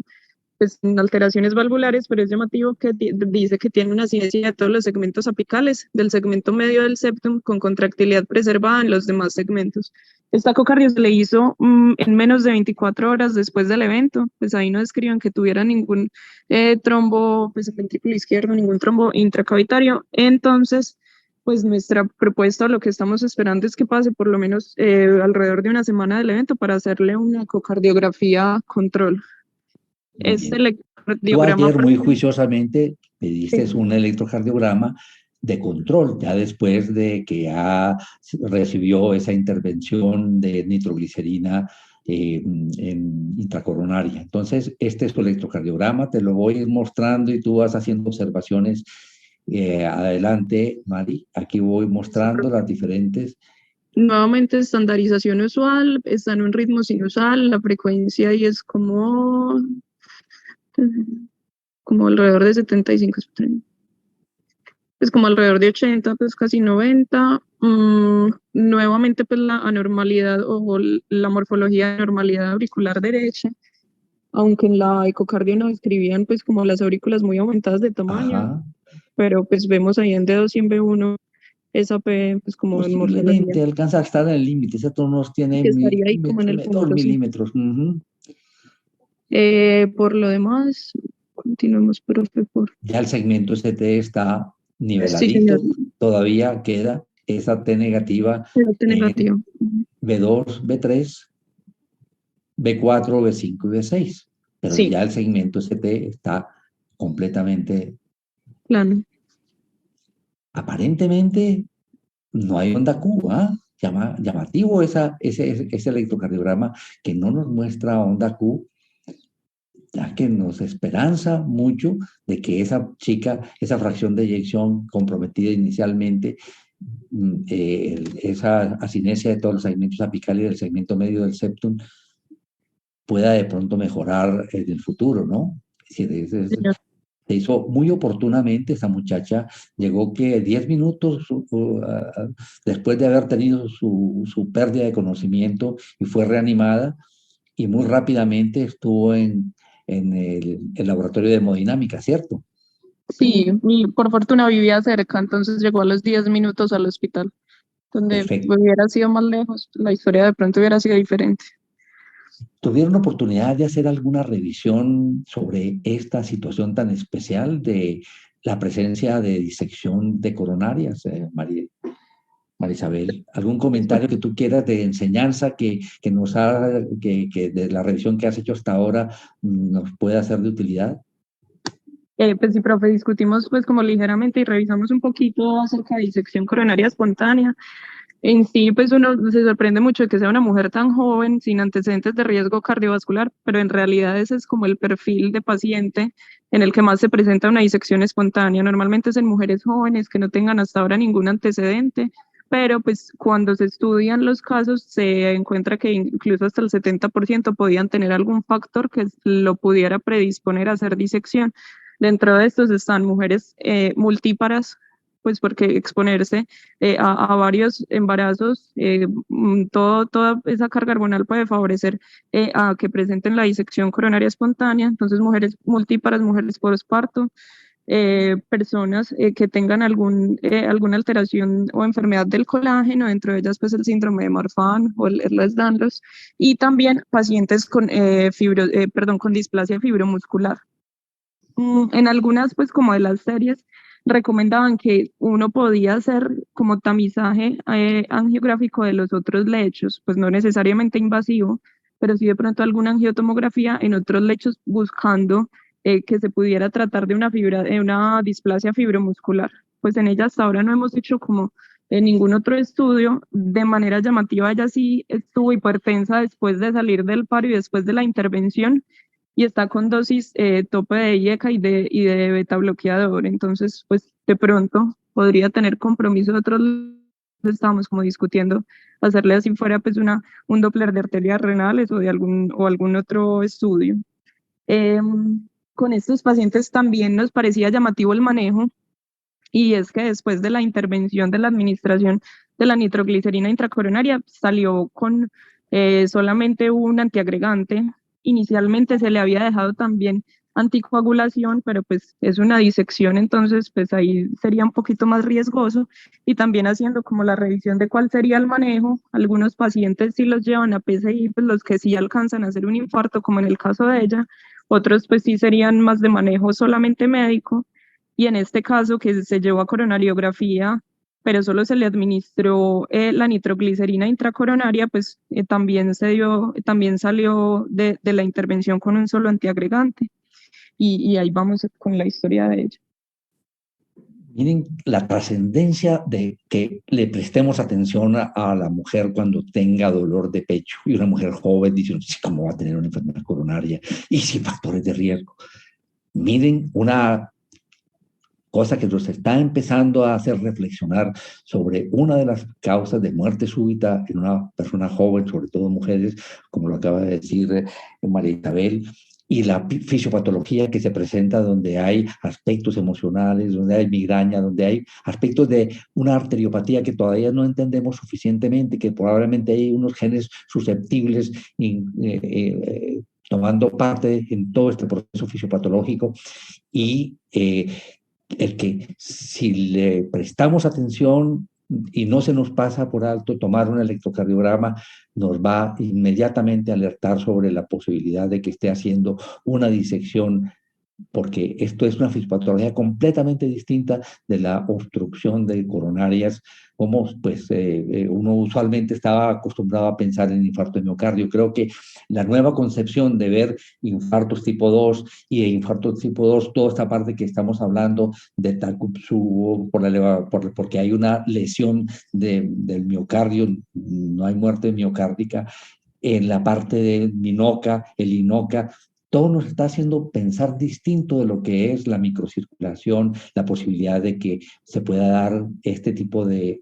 Speaker 7: pues en alteraciones valvulares, pero es llamativo que dice que tiene una asinesia de todos los segmentos apicales, del segmento medio del septum con contractilidad preservada en los demás segmentos. Esta ecocardio se le hizo en menos de 24 horas después del evento, pues ahí no describen que tuviera ningún trombo, pues el ventrículo izquierdo, ningún trombo intracavitario. Entonces, pues nuestra propuesta, lo que estamos esperando es que pase por lo menos alrededor de una semana del evento para hacerle una ecocardiografía control.
Speaker 1: Muy
Speaker 7: Este
Speaker 1: bien. Tú
Speaker 7: electrocardiograma,
Speaker 1: ayer muy juiciosamente pediste
Speaker 7: sí,
Speaker 1: un electrocardiograma de control, ya después de que ya recibió esa intervención de nitroglicerina intracoronaria. Entonces, este es tu electrocardiograma, te lo voy a ir mostrando y tú vas haciendo observaciones. Adelante, Mari, aquí voy mostrando las diferentes.
Speaker 7: nuevamente estandarización usual, está en un ritmo sinusal, la frecuencia ahí es como alrededor de 75, pues como alrededor de 80, pues casi 90. Nuevamente pues la anormalidad o la morfología de anormalidad auricular derecha, aunque en la ecocardio nos describían pues como las aurículas muy aumentadas de tamaño,
Speaker 1: Ajá.
Speaker 7: pero pues vemos ahí en dedo 100 V1 esa pues como en morfología,
Speaker 1: Posiblemente alcanza a estar en el límite, ese nos tiene
Speaker 7: que estaría ahí como en el
Speaker 1: 2
Speaker 7: punto, sí.
Speaker 1: milímetros. Ujú.
Speaker 7: Por lo demás, continuemos, profe, por...
Speaker 1: Ya el segmento ST está
Speaker 7: Sí,
Speaker 1: niveladito,
Speaker 7: señor,
Speaker 1: todavía queda esa T negativa
Speaker 7: parte
Speaker 1: en
Speaker 7: negativo.
Speaker 1: B2, B3, B4, B5 y B6, pero
Speaker 7: Sí,
Speaker 1: ya el segmento ST está completamente,
Speaker 7: plano.
Speaker 1: aparentemente no hay onda Q, ¿ah? Llamativo ese electrocardiograma que no nos muestra onda Q, ya que nos esperanza mucho de que esa chica, esa fracción de eyección comprometida inicialmente, esa asinesia de todos los segmentos apicales y del segmento medio del septum, pueda de pronto mejorar en el futuro, ¿no? Es decir,
Speaker 7: Señor.
Speaker 1: se hizo muy oportunamente, esa muchacha llegó que 10 minutos después de haber tenido su pérdida de conocimiento y fue reanimada y muy rápidamente estuvo en el laboratorio de hemodinámica, ¿cierto?
Speaker 7: Sí, y por fortuna vivía cerca, entonces llegó a los 10 minutos al hospital, donde
Speaker 1: Perfecto.
Speaker 7: hubiera sido más lejos, la historia de pronto hubiera sido diferente.
Speaker 1: ¿Tuvieron oportunidad de hacer alguna revisión sobre esta situación tan especial de la presencia de disección de coronarias, María Isabel? ¿Algún comentario que tú quieras de enseñanza que de la revisión que has hecho hasta ahora nos pueda ser de utilidad?
Speaker 7: Pues sí, profe, discutimos pues como ligeramente y revisamos un poquito acerca de disección coronaria espontánea. En sí, pues uno se sorprende mucho de que sea una mujer tan joven, sin antecedentes de riesgo cardiovascular, pero en realidad ese es como el perfil de paciente en el que más se presenta una disección espontánea. Normalmente es en mujeres jóvenes que no tengan hasta ahora ningún antecedente, pero pues cuando se estudian los casos se encuentra que incluso hasta el 70% podían tener algún factor que lo pudiera predisponer a hacer disección. Dentro de estos están mujeres multíparas, pues porque exponerse a varios embarazos, toda esa carga hormonal puede favorecer a que presenten la disección coronaria espontánea. Entonces, mujeres multíparas, mujeres posparto, personas que tengan alguna alteración o enfermedad del colágeno, dentro de ellas pues el síndrome de Marfan o el Ehlers-Danlos, y también pacientes con, con displasia fibromuscular. En algunas, pues como de las series, recomendaban que uno podía hacer como tamizaje angiográfico de los otros lechos, pues no necesariamente invasivo, pero sí de pronto alguna angiotomografía en otros lechos buscando que se pudiera tratar de una displasia fibromuscular. Pues en ella hasta ahora no hemos hecho como ningún otro estudio. De manera llamativa, ella sí estuvo hipertensa después de salir del paro y después de la intervención, y está con dosis tope de IECA y de beta bloqueador. Entonces, pues de pronto podría tener compromiso de otros. Estamos como discutiendo hacerle así fuera pues un Doppler de arterias renales o algún otro estudio. con estos pacientes también nos parecía llamativo el manejo, y es que después de la intervención de la administración de la nitroglicerina intracoronaria salió con solamente un antiagregante. Inicialmente se le había dejado también anticoagulación, pero pues es una disección, entonces pues ahí sería un poquito más riesgoso, y también haciendo como la revisión de cuál sería el manejo. Algunos pacientes sí los llevan a PCI, pues los que sí alcanzan a hacer un infarto, como en el caso de ella, otros pues sí serían más de manejo solamente médico, y en este caso que se llevó a coronariografía, pero solo se le administró la nitroglicerina intracoronaria, pues también salió de la intervención con un solo antiagregante, y ahí vamos con la historia de ella.
Speaker 1: Miren la trascendencia de que le prestemos atención a la mujer cuando tenga dolor de pecho, y una mujer joven dice, sí, ¿cómo va a tener una enfermedad coronaria? Y sin factores de riesgo. Miren una cosa que nos está empezando a hacer reflexionar sobre una de las causas de muerte súbita en una persona joven, sobre todo mujeres, como lo acaba de decir María Isabel, y la fisiopatología que se presenta donde hay aspectos emocionales, donde hay migraña, donde hay aspectos de una arteriopatía que todavía no entendemos suficientemente, que probablemente hay unos genes susceptibles tomando parte en todo este proceso fisiopatológico, y el que si le prestamos atención y no se nos pasa por alto tomar un electrocardiograma, nos va inmediatamente a alertar sobre la posibilidad de que esté haciendo una disección, porque esto es una fisiopatología completamente distinta de la obstrucción de coronarias, como pues uno usualmente estaba acostumbrado a pensar en infarto de miocardio. Creo que la nueva concepción de ver infartos tipo 2 y de infartos tipo 2, toda esta parte que estamos hablando de Takotsubo, porque hay una lesión del miocardio, no hay muerte miocárdica, en la parte de Minoca, el INOCA, todo nos está haciendo pensar distinto de lo que es la microcirculación, la posibilidad de que se pueda dar este tipo de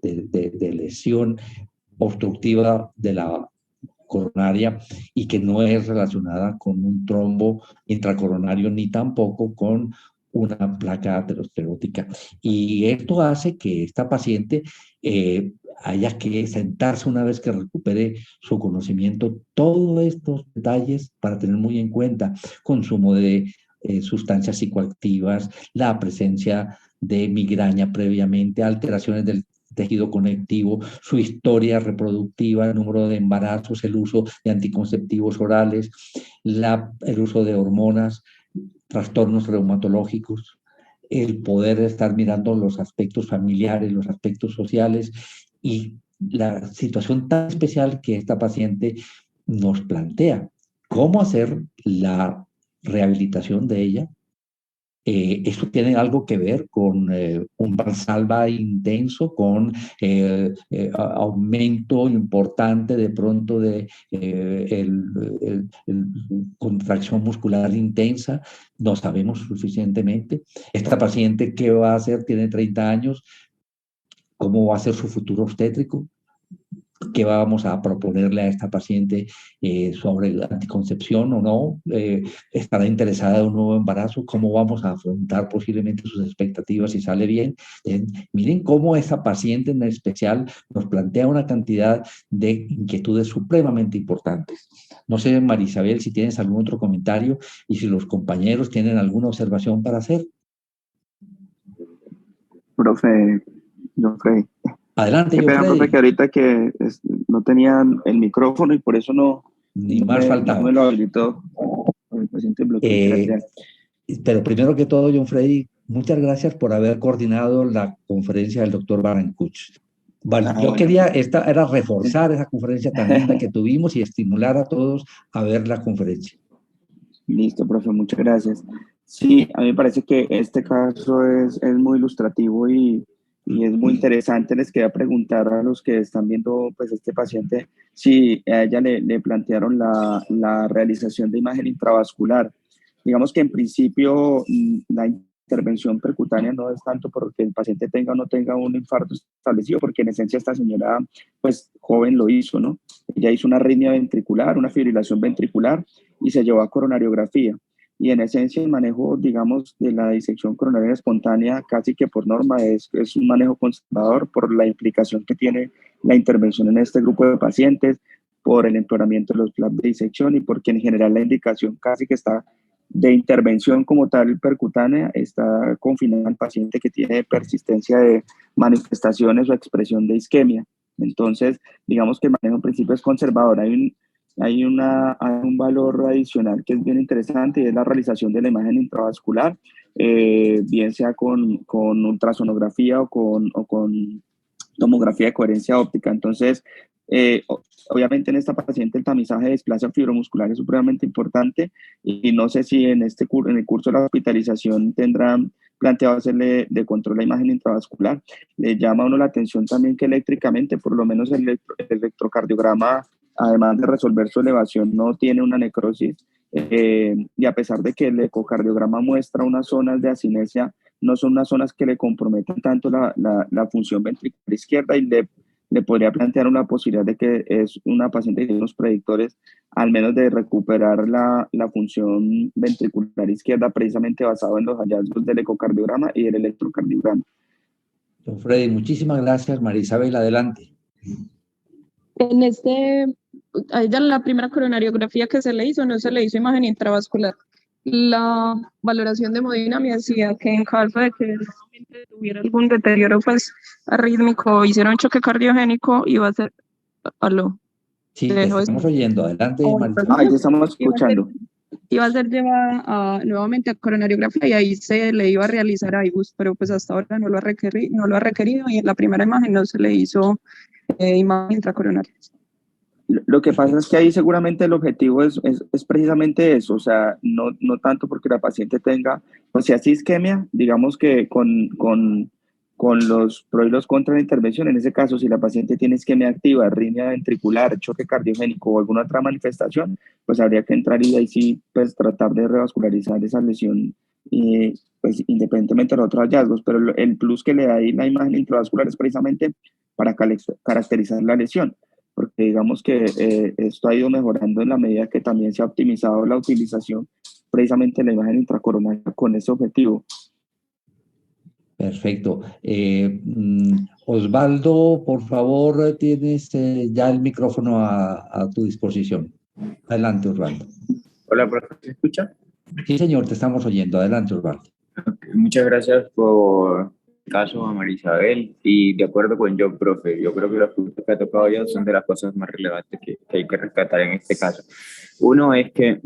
Speaker 1: lesión obstructiva de la coronaria, y que no es relacionada con un trombo intracoronario ni tampoco con una placa aterosclerótica. Y esto hace que esta paciente haya que sentarse una vez que recupere su conocimiento, todos estos detalles para tener muy en cuenta: consumo de sustancias psicoactivas, la presencia de migraña previamente, alteraciones del tejido conectivo, su historia reproductiva, el número de embarazos, el uso de anticonceptivos orales, el uso de hormonas, trastornos reumatológicos, el poder estar mirando los aspectos familiares, los aspectos sociales, y la situación tan especial que esta paciente nos plantea. ¿Cómo hacer la rehabilitación de ella? Esto tiene algo que ver con un valsalva intenso, con aumento importante de pronto de contracción muscular intensa. No sabemos suficientemente. Esta paciente, ¿qué va a hacer? Tiene 30 años. ¿Cómo va a ser su futuro obstétrico? ¿Qué vamos a proponerle a esta paciente sobre anticoncepción o no? ¿Estará interesada en un nuevo embarazo? ¿Cómo vamos a afrontar posiblemente sus expectativas si sale bien? Miren cómo esta paciente en especial nos plantea una cantidad de inquietudes supremamente importantes. No sé, María Isabel, si tienes algún otro comentario y si los compañeros tienen alguna observación para hacer.
Speaker 2: Profe, John Freddy.
Speaker 1: Adelante,
Speaker 2: Qué
Speaker 1: yo,
Speaker 2: pena, profe,
Speaker 1: Freddy.
Speaker 2: que ahorita no tenían el micrófono y por eso
Speaker 1: Ni más faltaba.
Speaker 2: no me lo habilitó con el paciente bloqueo.
Speaker 1: Pero primero que todo, John Freddy, muchas gracias por haber coordinado la conferencia del doctor Barancuch. Bueno, yo quería, era reforzar esa conferencia tan linda que tuvimos y estimular a todos a ver la conferencia.
Speaker 2: Listo, profe, muchas gracias. Sí, a mí me parece que este caso es muy ilustrativo y es muy interesante. Les quería preguntar a los que están viendo pues, este paciente si a ella le plantearon la realización de imagen intravascular. Digamos que en principio la intervención percutánea no es tanto porque el paciente tenga o no tenga un infarto establecido, porque en esencia esta señora pues joven lo hizo, ¿no? Ella hizo una arritmia ventricular, una fibrilación ventricular y se llevó a coronariografía.
Speaker 8: y en esencia el manejo, digamos, de la disección coronaria espontánea casi que por norma es un manejo conservador por la implicación que tiene la intervención en este grupo de pacientes, por el empeoramiento de los planes de disección y porque en general la indicación casi que está de intervención como tal percutánea está confinada al paciente que tiene persistencia de manifestaciones o expresión de isquemia. Entonces, digamos que el manejo en principio es conservador. Hay un valor adicional que es bien interesante y es la realización de la imagen intravascular, bien sea con ultrasonografía o con tomografía de coherencia óptica. Entonces, obviamente en esta paciente el tamizaje de displasia fibromuscular es supremamente importante y no sé si en el curso de la hospitalización tendrán planteado hacerle de control la imagen intravascular. Le llama a uno la atención también que eléctricamente, por lo menos el electrocardiograma, además de resolver su elevación, no tiene una necrosis. Y a pesar de que el ecocardiograma muestra unas zonas de asinesia, no son unas zonas que le comprometan tanto la función ventricular izquierda y le podría plantear una posibilidad de que es una paciente que tiene unos predictores al menos de recuperar la función ventricular izquierda precisamente basado en los hallazgos del ecocardiograma y del electrocardiograma.
Speaker 1: Don Freddy, muchísimas gracias. María Isabel, adelante.
Speaker 7: A ella la primera coronariografía que se le hizo, no se le hizo imagen intravascular. La valoración de hemodinamia decía que en caso de que nuevamente tuviera algún deterioro pues arrítmico, hiciera un choque cardiogénico, iba a ser... ¿Aló?
Speaker 1: Sí, te estamos oyendo. Adelante, María Isabel.
Speaker 8: Ahí te estamos escuchando.
Speaker 7: Iba a ser llevada nuevamente a coronariografía y ahí se le iba a realizar IBUS, pero pues hasta ahora no lo ha requerido y en la primera imagen no se le hizo imagen intracoronaria.
Speaker 8: Lo que pasa es que ahí seguramente el objetivo es precisamente eso, o sea, no tanto porque la paciente tenga, pues si así isquemia, digamos que con los pros y los contras de la intervención, en ese caso, si la paciente tiene isquemia activa, arritmia ventricular, choque cardiogénico o alguna otra manifestación, pues habría que entrar y ahí sí, pues tratar de revascularizar esa lesión, pues independientemente de los otros hallazgos, pero el plus que le da ahí la imagen intravascular es precisamente para caracterizar la lesión, porque digamos que esto ha ido mejorando en la medida que también se ha optimizado la utilización precisamente de la imagen intracoronaria con ese objetivo.
Speaker 1: Perfecto. Osvaldo, por favor, tienes ya el micrófono a tu disposición. Adelante, Osvaldo.
Speaker 9: Hola, profe, ¿se escucha?
Speaker 1: Sí, señor, te estamos oyendo. Adelante, Osvaldo.
Speaker 9: Okay, muchas gracias por el caso a María Isabel y de acuerdo con yo, profe, yo creo que los puntos que ha tocado ya son de las cosas más relevantes que hay que rescatar en este caso. Uno es que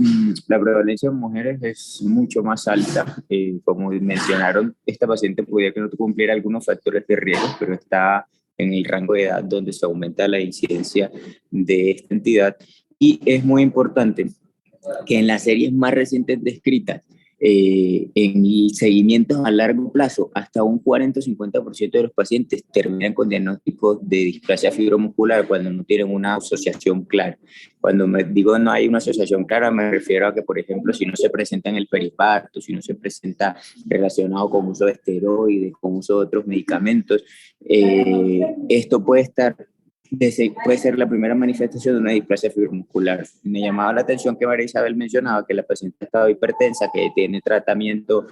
Speaker 9: la prevalencia en mujeres es mucho más alta. Como mencionaron, esta paciente podría que no cumpliera algunos factores de riesgo, pero está en el rango de edad donde se aumenta la incidencia de esta entidad. Y es muy importante que en las series más recientes descritas, en seguimientos a largo plazo, hasta un 40 o 50% de los pacientes terminan con diagnósticos de displasia fibromuscular cuando no tienen una asociación clara. Cuando me digo no hay una asociación clara, me refiero a que, por ejemplo, si no se presenta en el periparto, si no se presenta relacionado con uso de esteroides, con uso de otros medicamentos, esto puede ser la primera manifestación de una displasia fibromuscular. Me llamaba la atención que María Isabel mencionaba que la paciente estaba hipertensa, que tiene tratamiento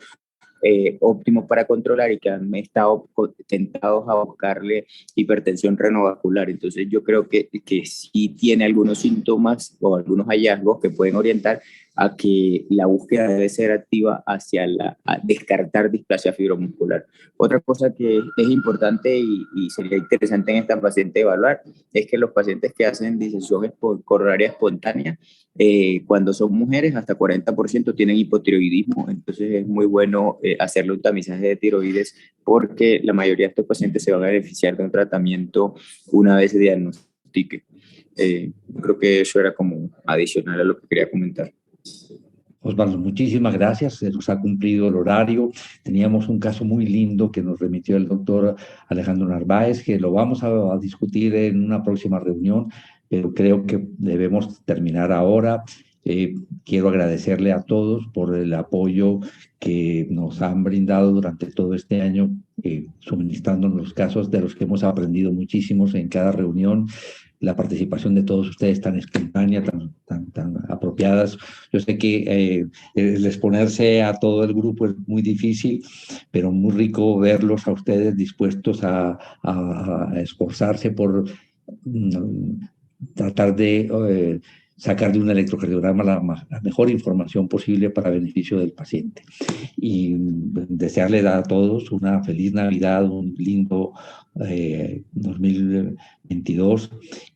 Speaker 9: óptimo para controlar y que han estado tentados a buscarle hipertensión renovascular. Entonces yo creo que sí tiene algunos síntomas o algunos hallazgos que pueden orientar a que la búsqueda debe ser activa hacia a descartar displasia fibromuscular. Otra cosa que es importante y sería interesante en esta paciente evaluar es que los pacientes que hacen disección coronaria espontánea, cuando son mujeres, hasta 40% tienen hipotiroidismo. Entonces es muy bueno hacerle un tamizaje de tiroides porque la mayoría de estos pacientes se van a beneficiar de un tratamiento una vez se diagnostique. Creo que eso era como adicional a lo que quería comentar.
Speaker 1: Osvaldo, muchísimas gracias. Se nos ha cumplido el horario. Teníamos un caso muy lindo que nos remitió el doctor Alejandro Narváez, que lo vamos a discutir en una próxima reunión, pero creo que debemos terminar ahora. Quiero agradecerle a todos por el apoyo que nos han brindado durante todo este año, suministrándonos los casos de los que hemos aprendido muchísimos en cada reunión. La participación de todos ustedes tan espontánea, tan apropiada. apropiadas. Yo sé que el exponerse a todo el grupo es muy difícil, pero muy rico verlos a ustedes dispuestos a esforzarse por tratar de sacar de un electrocardiograma la mejor información posible para beneficio del paciente. Y desearles a todos una feliz Navidad, un lindo 2022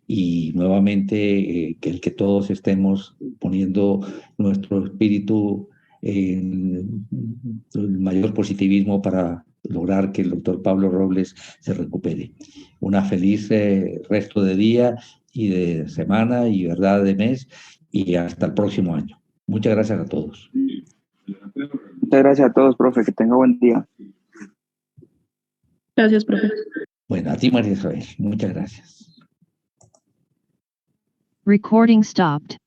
Speaker 1: y nuevamente que todos estemos poniendo nuestro espíritu en el mayor positivismo para lograr que el doctor Pablo Robles se recupere. Una feliz resto de día y de semana y verdad de mes y hasta el próximo año. Muchas gracias a todos.
Speaker 8: Muchas gracias a todos, profe. Que tenga buen día.
Speaker 7: Gracias, profe.
Speaker 1: Bueno, a ti, María Isabel. Muchas gracias.
Speaker 10: Recording stopped.